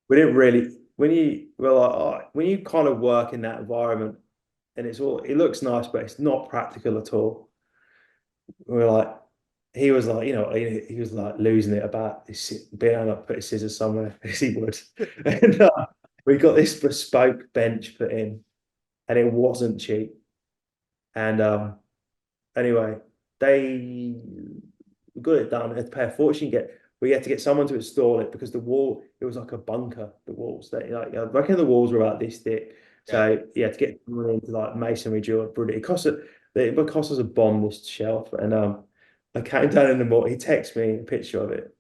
We didn't really when you were like when you kind of work in that environment and it looks nice, but it's not practical at all. We are like, he was like, he was like losing it about being able to put his scissors somewhere as he would. And we got this bespoke bench put in, and it wasn't cheap. And anyway, they got it done. We had to pay a fortune. We had to get someone to install it because the wall, it was like a bunker. The walls, I reckon the walls were about this thick. yeah. So you had to get someone into like masonry drill. It would cost us a bomb, this shelf. And I came down in the morning. He texted me a picture of it,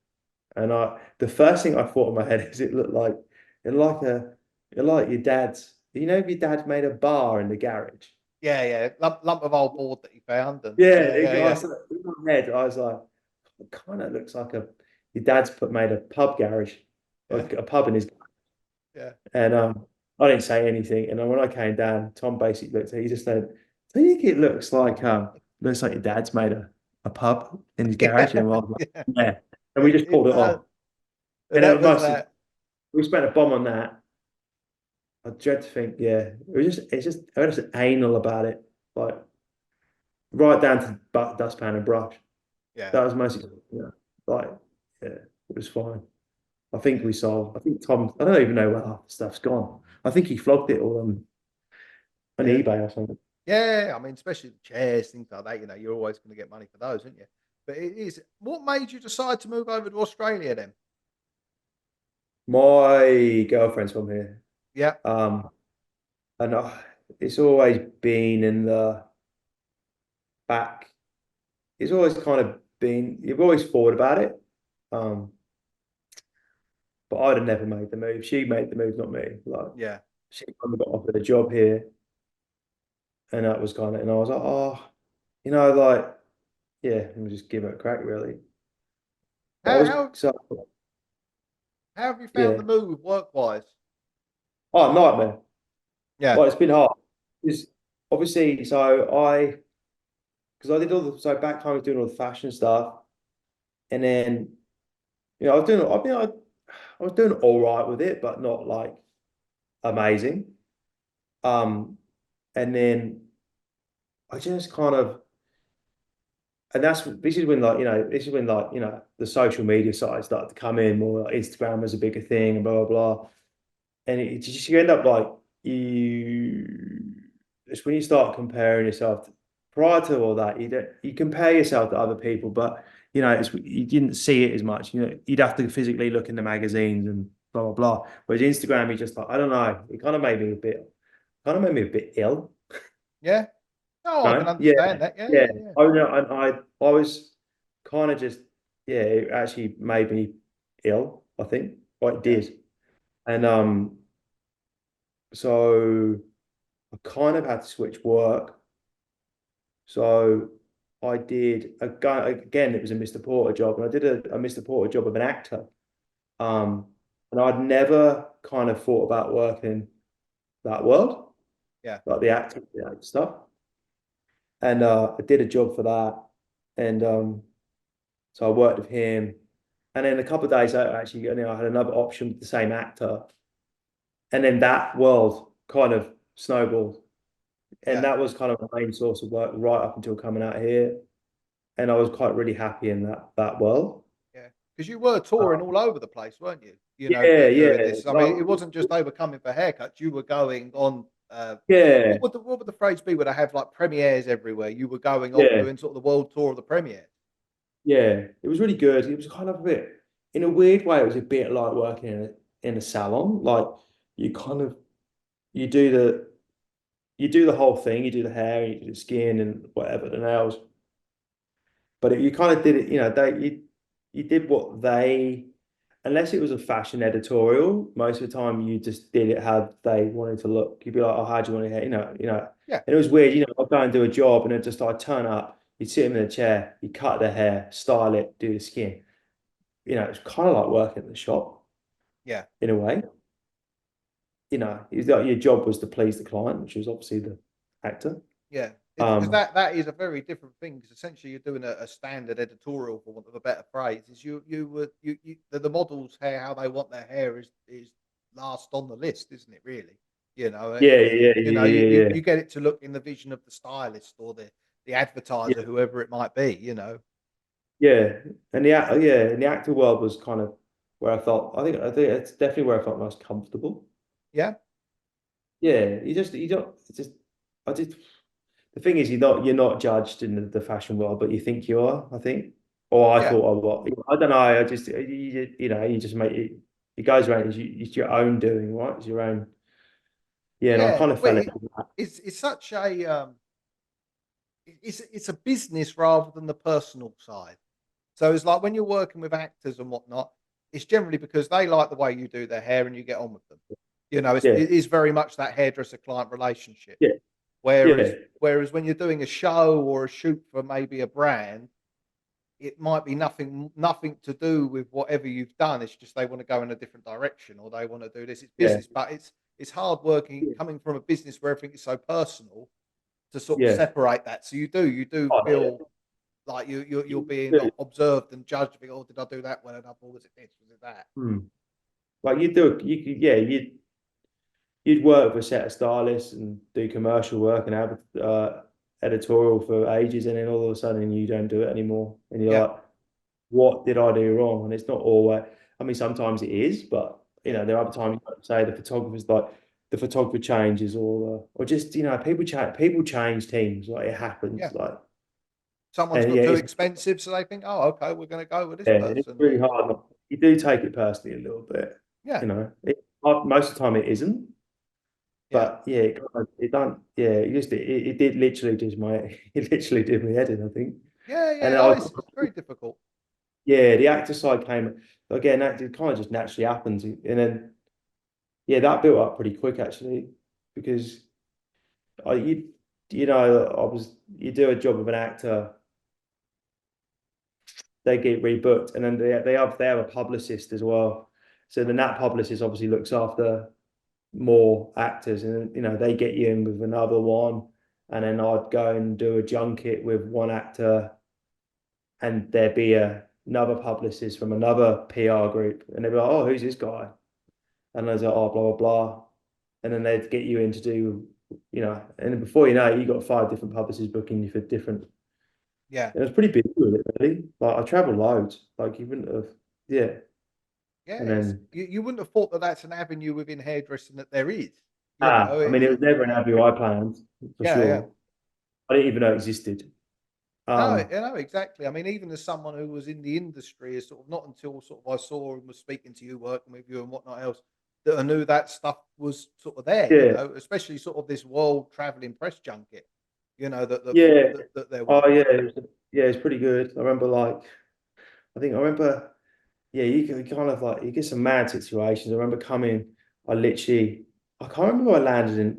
and the first thing I thought in my head is it looked like your dad's. If your dad made a bar in the garage. Yeah, yeah. Lump of old board that you found, and Yeah, yeah, yeah, yeah, in my head, I was like, it kind of looks like your dad's made a pub garage, yeah, like a pub in his. yeah. And I didn't say anything. And then when I came down, Tom basically looked at it. He just said, "I think it looks like your dad's made a pub in his garage." And I was like, Yeah, "Yeah." And we just it pulled it does. off. And And it that was was mostly that. we spent a bomb on that. I dread to think, yeah, I was just anal about it, like right down to dustpan and brush. Yeah, That was mostly, like, yeah, it was fine. I think yeah, we sold. I think Tom. I don't even know where half the stuff's gone. I think he flogged it all on yeah, eBay or something. yeah. I mean, especially the chairs, things like that. You're always going to get money for those, aren't you? But it is. What made you decide to move over to Australia then? My girlfriend's from here, Yeah, um, and it's always been in the back. It's always kind of been. You've always thought about it, um, but I'd have never made the move. She made the move, not me. Like yeah, she kind of got offered a job here, and that was kind of, and I was like, oh, like, yeah, and we just give it a crack, really. But I How was how so, how have you found yeah. the move work wise? Oh, nightmare. Yeah, Like it's been hard. It's obviously so because I did all the, so back home I was doing all the fashion stuff, and then I was doing, I was doing all right with it, but not like amazing. Um, and then I just kind of, and this is when the social media sites started to come in more. Like Instagram was a bigger thing, and blah blah blah. And it just, you end up like you. It's when you start comparing yourself. Prior to all that, you compare yourself to other people, but you didn't see it as much. You'd have to physically look in the magazines and blah blah blah. Whereas Instagram, you just like, I don't know. It kind of made me a bit ill. Yeah. Oh, I can No, yeah, understand that. Yeah, yeah. yeah, yeah. Oh no, and I was kind of just, yeah. It actually made me ill. I think, well, it Yeah. did, and so I kind of had to switch work. So I did again. It was a Mr. Porter job, and I did a Mr. Porter job of an actor. Um, and I'd never kind of thought about working in that world, Yeah. like the acting stuff. And I did a job for that, and so I worked with him. And then a couple of days later, actually, I had another option with the same actor. And then that world kind of snowballed. And Yeah. that was kind of my main source of work right up until coming out here. And I was quite really happy in that world. Yeah. Because you were touring all over the place, weren't you? Yeah, Doing yeah. this. I mean, it wasn't just overcoming for haircuts. You were going on. Yeah, What would the phrase be? Would I have like premieres everywhere? You were going off yeah, doing sort of the world tour of the premiere. yeah. It was really good. It was kind of a bit, in a weird way, it was a bit like working in a salon. Like you kind of you do the you do the whole thing. You do the hair, you do the skin, and whatever, the nails. But you kind of did it. You did what they, unless it was a fashion editorial. Most of the time, you just did it how they wanted to look. You'd be like, "Oh, how do you want your hair?" Yeah. And it was weird. I'd go and do a job, and I'd turn up. You'd sit them in a chair. You cut their hair, style it, do the skin. It's kind of like working at the shop Yeah. in a way. It's like your job was to please the client, which was obviously the actor. Yeah, because Um, that is a very different thing. Because essentially, you're doing a standard editorial, for want of a better phrase. Is the models' hair, how they want their hair is last on the list, isn't it? Really, yeah, yeah, you know, yeah, yeah, you get it to look in the vision of the stylist or the advertiser, yeah. whoever it might be. Yeah, and the actor world was kind of where I felt. I think it's definitely where I felt most comfortable. Yeah, Yeah, you don't. It's just I did. The thing is, you're not judged in the fashion world, but you think you are. I think, or I yeah, thought I was. I don't know. I just you just make it. It goes around. It's your own doing, right? It's your own. Yeah, and I yeah. kind of Well, fell into that. it's such a it's a business rather than the personal side. So it's like when you're working with actors and whatnot, it's generally because they like the way you do their hair and you get on with them. Yeah, It is very much that hairdresser client relationship. yeah, Whereas yeah, whereas when you're doing a show or a shoot for maybe a brand, it might be nothing to do with whatever you've done. It's just they want to go in a different direction or they want to do this. It's yeah, business, but it's hard working yeah, coming from a business where everything is so personal to sort of yeah. separate that. So you do Oh, feel like you're being yeah. observed and judged. Think, oh, did I do that well enough, or was it this? Was it that? Hmm. Like yeah, you'd work with a set of stylists and do commercial work and have editorial for ages, and then all of a sudden you don't do it anymore, and you're Yeah, like, "What did I do wrong?" And it's not always. I mean, sometimes it is, but yeah, there are other times, like say the photographer changes, or just people change teams, like it happens, yeah. like, Someone's and got yeah, too it's expensive, so they think, oh, okay, we're going to go with this it's person, really or hard. Like, you do take it personally a little bit, yeah, most of the time it isn't. yeah, But yeah, it don't. Yeah, it did literally do my it literally did my head in. I think, yeah, and yeah. then Oh, it's very difficult. yeah, the actor side came again. That it kind of just naturally happens, and then yeah, that built up pretty quick actually, because I I was you do a job of an actor, they get rebooked, and then they have a publicist as well. So then that publicist obviously looks after more actors, and they get you in with another one, and then I'd go and do a junket with one actor, and there'd be another publicist from another PR group, and they'd be like, "Oh, who's this guy?" And I was like, "Oh, blah blah blah," and then they'd get you in to do, and then before you know it, you got 5 different publicists booking you for different. Yeah. It was pretty busy with it, really. Like I traveled loads. Like you wouldn't have, yeah. Yeah, And then you wouldn't have thought that that's an avenue within hairdressing that there is. You know, I mean, it was never an avenue I planned for yeah, yeah. sure. I didn't even know it existed. No, Um, you know, exactly. I mean, even as someone who was in the industry, is sort of not until sort of I saw and was speaking to you, working with you, and whatnot else, that I knew that stuff was sort of there. You yeah, know, especially sort of this world traveling press junket. You know yeah. that there Oh was. yeah, yeah, it's pretty good. I remember I remember, yeah, you kind of like, you get some mad situations. I remember I literally, I can't remember where I landed in,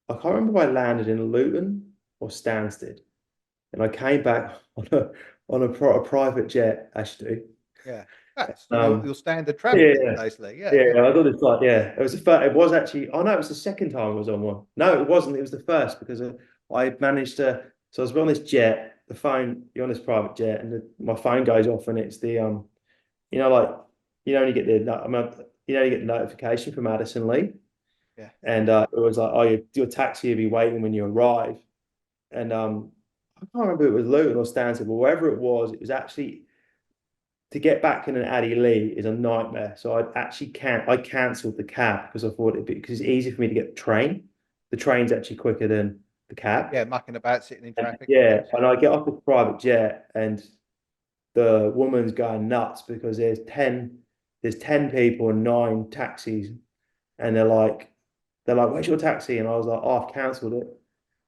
I can't remember where I landed in Luton or Stansted. And I came back on a private jet, actually. Yeah, that's Um, your standard yeah, traveling, basically. Yeah, yeah, yeah. I got this like, yeah, it was the first, it was actually, oh no, it was the second time I was on one. No, it wasn't, it was the first because I managed to, so I was on this jet, you're on this private jet, and my phone goes off, and it's like, when you get you get the notification from Addison Lee, Yeah. and it was like, oh, your taxi will be waiting when you arrive. And I can't remember if it was Luton or Stansted, but wherever it was actually, to get back in an Addy Lee is a nightmare. So I cancelled the cab because I thought because it's easy for me to get the train. The train's actually quicker than the cab. Yeah, mucking about, sitting in And traffic and yeah, things. and Yeah. I get off the private jet, and the woman's going nuts because there's 10 people and 9 taxis, and they're like, "Where's your taxi?" And I was like, "Oh, I've cancelled it."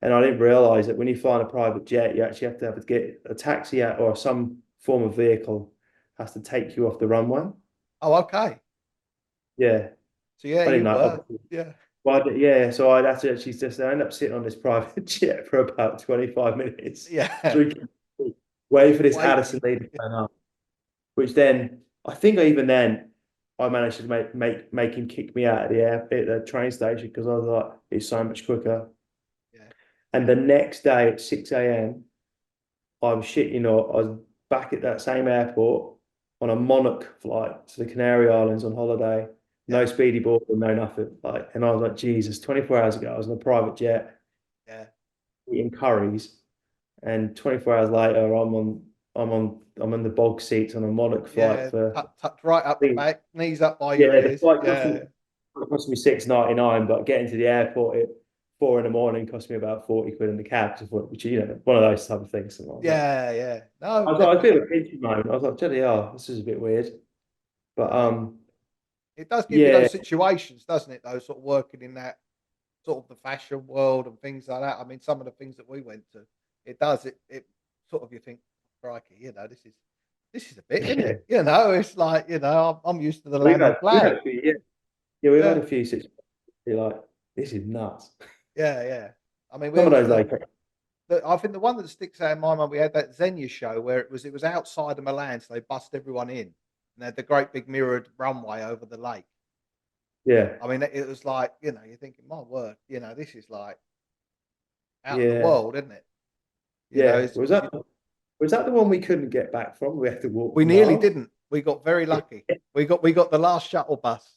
And I didn't realize that when you fly in a private jet, you actually have to get a taxi out, or some form of vehicle has to take you off the runway. Oh, okay. Yeah, So yeah, I didn't you know. were. Obviously. Yeah. But yeah, so I'd have to actually just I end up sitting on this private jet for about 25 minutes, Yeah. drinking, waiting for this Waiting. Addison lady to turn up. Which then I think even then I managed to make him kick me out of at the train station because I was like, it's so much quicker. Yeah. And the next day at 6 a.m., I was I was back at that same airport on a Monarch flight to the Canary Islands on holiday. Yeah. No speedy board, no nothing. And I was like, Jesus, 24 hours ago, I was on a private jet Yeah. eating curries, and 24 hours later, I'm on the bog seats on a Monarch flight Yeah. for, Tucked right up I the think, back, knees up by your yeah, the ears. flight Yeah. cost me 6.99, but getting to the airport at 4 in the morning cost me about 40 quid in the cab, which one of those type of things. And Yeah. Yeah. No, I was a bit definitely. of a pinch moment. I was like, bloody hell, this is a bit weird. But I mean, it does give you yeah, those situations, doesn't it? Those sort of working in that sort of the fashion world and things like that. I mean, some of the things that we went to, it does. It sort of, you think, crikey, this is a bit, isn't yeah, it? You know, it's like, I'm used to the we've lamb had and we've had flag. a few, yeah, yeah, we've had Yeah. a few situations. You're like, this is nuts. Yeah. Yeah. I mean, Some there of was those like, I think the one that sticks out in my mind, we had that Xenia show where it was outside of Milan, so they bust everyone in, and they had the great big mirrored runway over the lake. yeah, I mean, it was like, you're thinking, my word, this is like out of the yeah, world, isn't it? yeah. It's, Was that the one we couldn't get back from? We had to walk we nearly miles. didn't. We got very lucky. We got the last shuttle bus.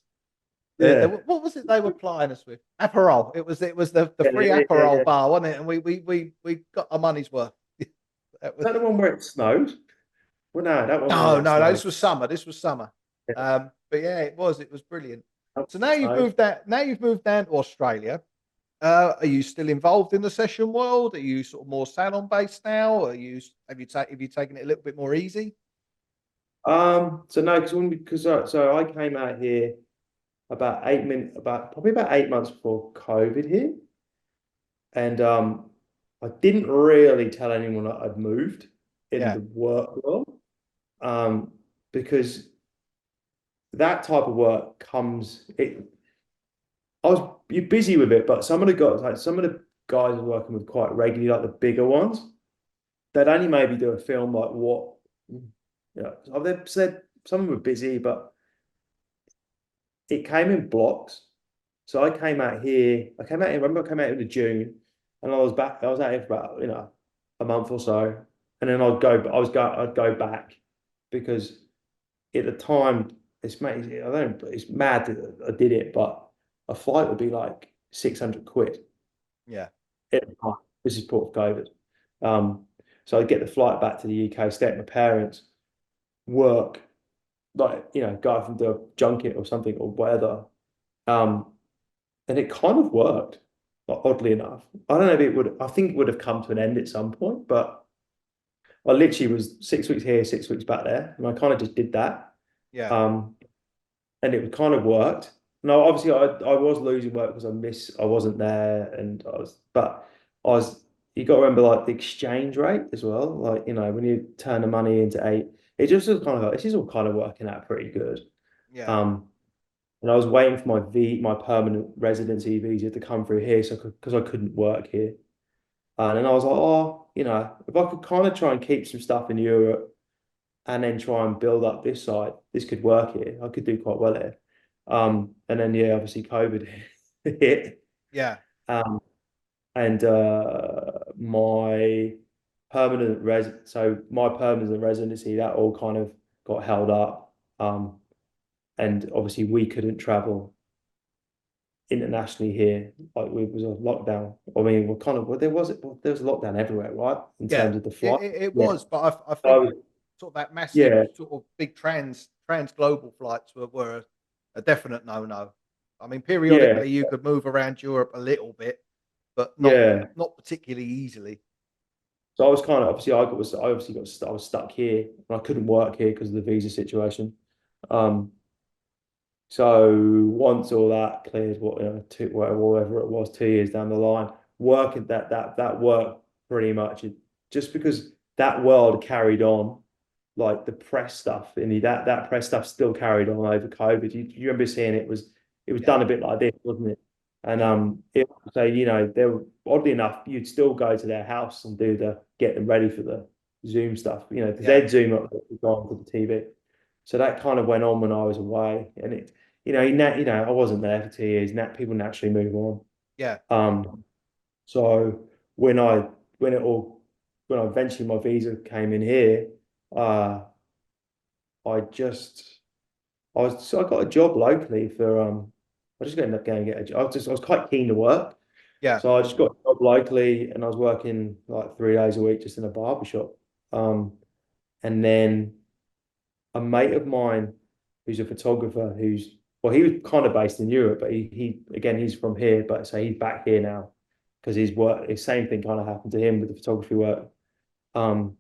Yeah, What was it they were plying us with? Aperol. It was the yeah, free yeah, yeah, Aperol yeah. bar, wasn't it? And we got our money's worth. That Is was that the one where it snowed? Well, no, that wasn't No, where it no, no. snowed. This was summer. This was summer. Yeah, But yeah, it was. It was brilliant. that So now you've snowed. moved down. Now you've moved down to Australia. Are you still involved in the session world? Are you sort of more salon based now? Have you taken it a little bit more easy? So no, so I came out here probably about 8 months before COVID hit, and I didn't really tell anyone that I'd moved in Yeah, the work world, um, because that type of work I was you're busy with it, but some of the guys I was working with quite regularly, like the bigger ones, they'd only maybe do a film like what, I've said some of them were busy, but it came in blocks. So I came out here. I came out. Remember, I came out in June. and I was out here for about, a month or so. And then I'd go back because at the time, it's mad that I did it, but a flight would be like 600 quid Yeah. at the time. This is port of COVID. Um, so I'd get the flight back to the UK, stay at my parents, work, like, go off and do a junket or something or whatever. Um, and it kind of worked, like, oddly enough. I don't know if I think it would have come to an end at some point, but I literally was 6 weeks here, 6 weeks back there, and I kind of just did that. Yeah. Um, and it kind of worked. No, obviously I was losing work because I wasn't there, and I was. You got to remember, like, the exchange rate as well. Like, when you turn the money into eight, it just was kind of like, this is all kind of working out pretty good. Yeah. Um, and I was waiting for my permanent residency visa to come through here, so because I couldn't work here. And then I was like, oh, if I could kind of try and keep some stuff in Europe and then try and build up this side, this could work here. I could do quite well here. And then, yeah, obviously COVID hit. Yeah. Um, and my permanent residency, that all kind of got held up. And obviously we couldn't travel internationally here. Like, we was a lockdown. I mean, we're kind of, well, there was a lockdown everywhere, right? In Yeah. terms of the flight. It Yeah. was, but I So I think was, sort of that massive yeah, sort of big trans global flights were a definite no. I mean, yeah, periodically you could move around Europe a little bit, but yeah. not particularly easily. So I was kind of, I was stuck here and I couldn't work here because of the visa situation. Um, so once all that cleared, whatever it was, 2 years down the line, working that work pretty much, just because that world carried on, like the press stuff, and that press stuff still carried on over COVID. You remember seeing it was Yeah. done a bit like this, wasn't it? And Yeah. so, they were, oddly enough, you'd still go to their house and get them ready for the Zoom stuff, because Yeah. they'd Zoom up onto the TV. So that kind of went on when I was away, and I wasn't there for 2 years. People naturally move on. Yeah. So when I when it all when eventually my visa came in here, uh, I just so I got a job locally for I just ended up going and get a job. I was quite keen to work, Yeah. so I just got a job locally, and I was working like 3 days a week just in a barber shop. And then a mate of mine who's a photographer, he was kind of based in Europe, but he again, he's from here, but so he's back here now because his same thing kind of happened to him with the photography work. Um,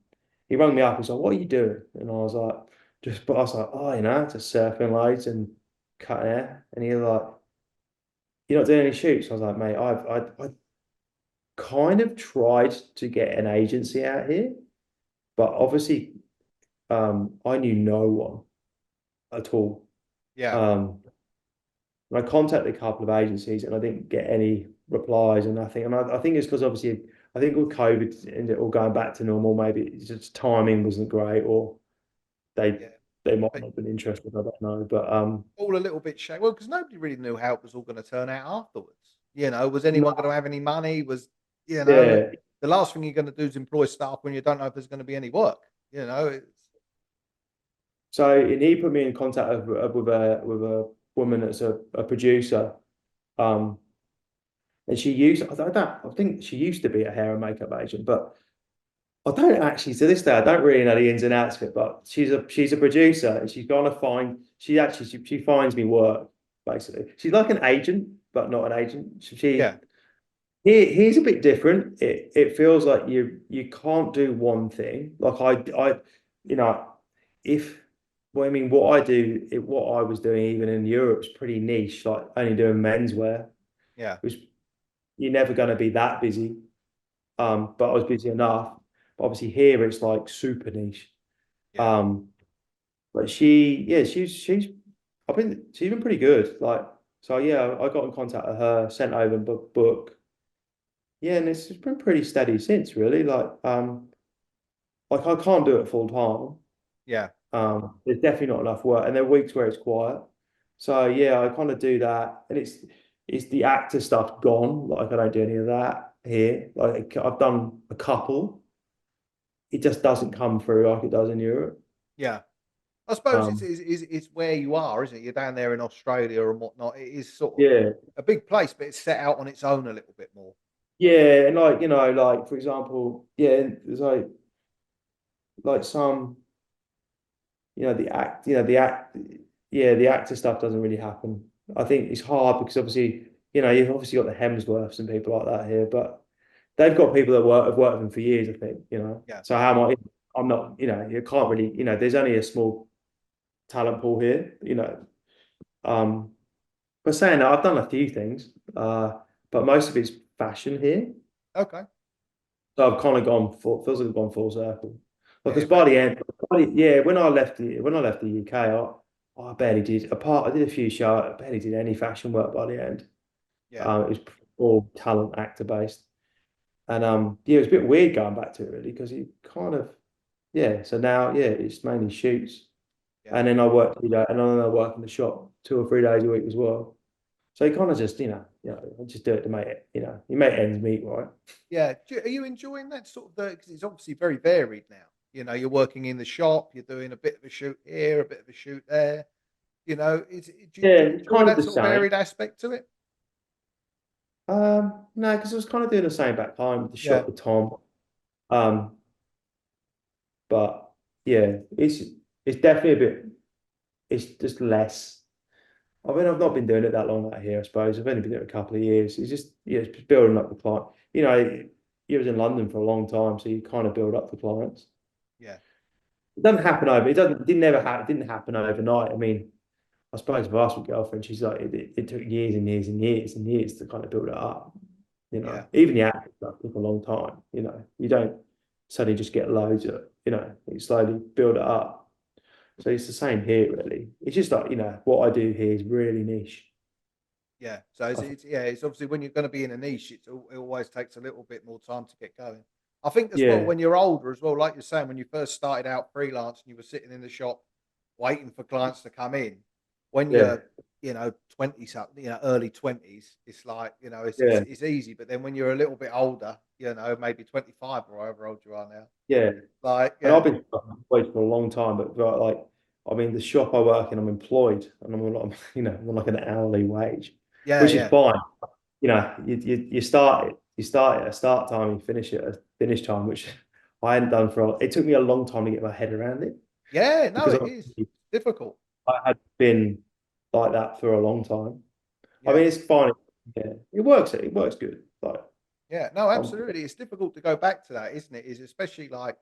he rang me up and said, "What are you doing?" And I was like, "Oh, just surfing loads and cutting hair." And he was like, "You're not doing any shoots?" I was like, "Mate, I kind of tried to get an agency out here, but obviously, I knew no one at all. Yeah. Um, and I contacted a couple of agencies and I didn't get any replies and nothing. And I think it's because, obviously, I think with COVID and it all going back to normal, maybe it's just timing wasn't great, or they Yeah. they might But not have been interested. I don't know, but all a little bit shady. Well, because nobody really knew how it was all going to turn out afterwards. Was anyone going no, to have any money? yeah. The last thing you're going to do is employ staff when you don't know if there's going to be any work. So he put me in contact with a woman that's a producer. Um, and I think she used to be a hair and makeup agent, but I don't actually, to this day, I don't really know the ins and outs of it, but she's a producer, and she's gonna find she finds me work, basically. She's like an agent, but not an agent. Yeah, Here's a bit different. It feels like you can't do one thing. Like, you know, if well, I mean, what I was doing even in Europe is pretty niche, like only doing menswear, yeah, which you're never going to be that busy. But I was busy enough. But obviously here it's like super niche. yeah, Um, but she's been pretty good. Like, so yeah, I got in contact with her, sent over the book. Yeah, and it's been pretty steady since, really. Like I can't do it full time. yeah, There's definitely not enough work, and there are weeks where it's quiet. So yeah, I kind of do that, and it's the actor stuff gone. Like, I don't do any of that. here. Like I've done a couple. It just doesn't come through like it does in Europe. Yeah. I suppose Um, it's where you are, isn't it? You're down there in Australia and whatnot. It is sort of yeah, a big place, but it's set out on its own a little bit more. yeah, and like like for example, yeah, there's like some, the actor stuff doesn't really happen. I think it's hard because obviously, you've obviously got the Hemsworths and people like that here, but they've got people that have worked with them for years, I think, Yeah. So how am I? I'm not, you can't really, there's only a small talent pool here, Um, but saying that, I've done a few things, but most of it's fashion here. Okay. So I've kind of feels like I've gone full circle. Yeah. Because You've by had, the end, yeah, when I left the UK, I barely did. I did a few shows. I barely did any fashion work by the end. yeah. It was all talent actor based, and yeah, it was a bit weird going back to it really because you kind of, yeah. So now, yeah, it's mainly shoots, Yeah. and then and then I work in the shop 2 or 3 days a week as well. So you kind of just, I just do it to make it, you make ends meet, right? Yeah. Are you enjoying that sort of because it's obviously very varied now. You're working in the shop, you're doing a bit of a shoot here, a bit of a shoot there. Do Yeah, you it's enjoy kind of that the sort of same. varied aspect to it? No, because I was kind of doing the same back home with the Yeah. shop with Tom. Um, but yeah, it's definitely a bit. It's just less. I mean, I've not been doing it that long out here. I suppose I've only been doing it a couple of years. It's just it's just building up the client. You was in London for a long time, so you kind of build up the clients. Yeah. It doesn't happen over. It doesn't. It didn't never happen. It didn't happen overnight. I mean, I suppose if I asked my girlfriend, she's like, it took years and years and years and years to kind of build it up. Yeah. Even the acting stuff took a long time. You don't suddenly just get loads of, you slowly build it up. So it's the same here, really. It's just like, what I do here is really niche. Yeah. So I think, it's obviously when you're going to be in a niche, it always takes a little bit more time to get going. I think as well yeah, when you're older as well, like you're saying, when you first started out freelance and you were sitting in the shop waiting for clients to come in, when yeah, you're 20 something, early 20s, it's like yeah, it's easy. But then when you're a little bit older, maybe 25 or however old you are now, yeah. like And I've been employed for a long time, but like, I mean, the shop I work in, I'm employed and I'm on like an hourly wage, yeah, which is yeah, fine. You start at a start time, you finish at a finish time, which I hadn't done it took me a long time to get my head around it yeah. No, because it is difficult. I had been like that for a long time. I Yeah. mean, it's fine. Yeah, it works good. Like, Yeah, no, I'm, absolutely. It's difficult to go back to that, isn't it? Is especially like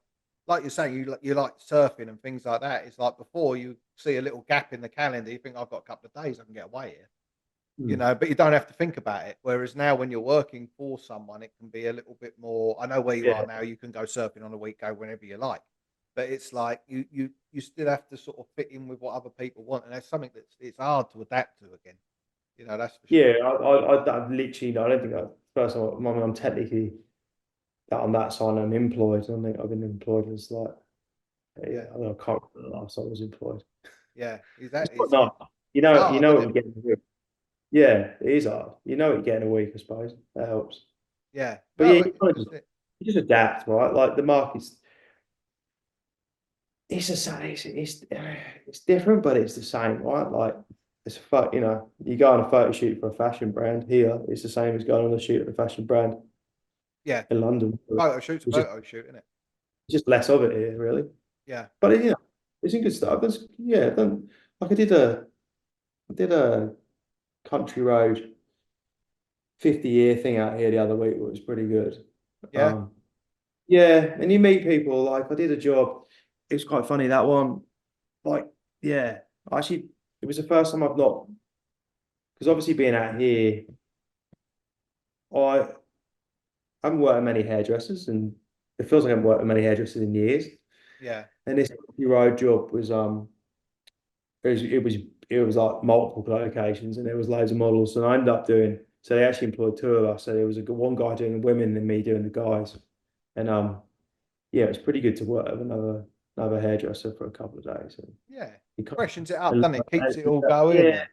you're saying, you like surfing and things like that. It's like before you see a little gap in the calendar, you think I've got a couple of days I can get away here, hmm, but you don't have to think about it. Whereas now when you're working for someone, it can be a little bit more. I know where you are yeah, now, you can go surfing on a week, go whenever you like. But it's like you still have to sort of fit in with what other people want, and that's something it's hard to adapt to again. That's for sure. yeah. I literally, I don't think first of all, I'm technically that on that side. I'm employed. I don't think I've been employed as like, yeah, Yeah, I don't know, I can't remember the last time I was employed. yeah. Is It's that quite nice. it's You hard, know isn't what it? you get in a week. Yeah, it is hard. You know what you get in a week, I suppose. That helps. Yeah. But yeah, No, that's it. you just adapt, right? Like the market's it's the same. It's different, but it's the same, right? Like you go on a photo shoot for a fashion brand here. It's the same as going on a shoot at a fashion brand Yeah. in London. Photo shoot's a It's just photo shoot, isn't it? less of it here, really. Yeah. But it's in good stuff. Yeah, like I did a country road 50-year thing out here the other week, which was pretty good. Yeah. Um, yeah, and you meet people. Like I did a job. It was quite funny that one. Like, yeah, actually, it was the first time I've not because obviously being out here, I haven't worked with many hairdressers, and it feels like I haven't worked with many hairdressers in years. Yeah. And this road job was it was it was it was like multiple locations, and there was loads of models, and I ended up doing. So they actually employed two of us. So there was one guy doing the women and me doing the guys, and yeah, it was pretty good to work with another hairdresser for a couple of days. And Yeah. you kind Freshens it up, of, doesn't it? Keeps it all going yeah,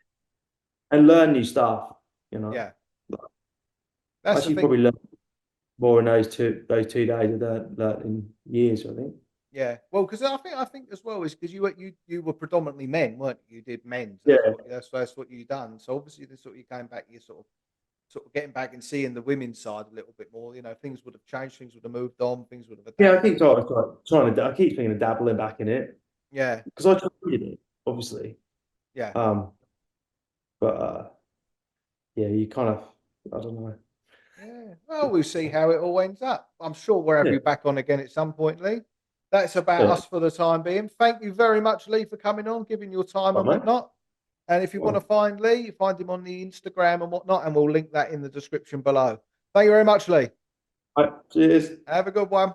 and and learn new stuff. You know, yeah. like, That's the actually thing. probably learn. more in those 2 days of that in years, I think. Yeah, well, because I think as well is because you were predominantly men, weren't you? You did men's. Yeah, That's what you done. So obviously, the sort of you came back, you sort of getting back and seeing the women's side a little bit more. You know, things would have changed, things would have moved on, things would have yeah. adapted. I think so. I was trying to. I keep thinking of dabbling back in it Yeah, because I tried it, obviously. yeah, Um, but yeah, you kind of, I don't know. yeah. Well, we'll see how it all ends up. I'm sure we'll have Yeah, you back on again at some point, Lee. That's about yeah. us for the time being. Thank you very much, Lee, for coming on, giving your time All and right, mate. whatnot. And if you want to Well, find Lee, you find him on the Instagram and whatnot, and we'll link that in the description below. Thank you very much, Lee. all right, cheers. Have a good one.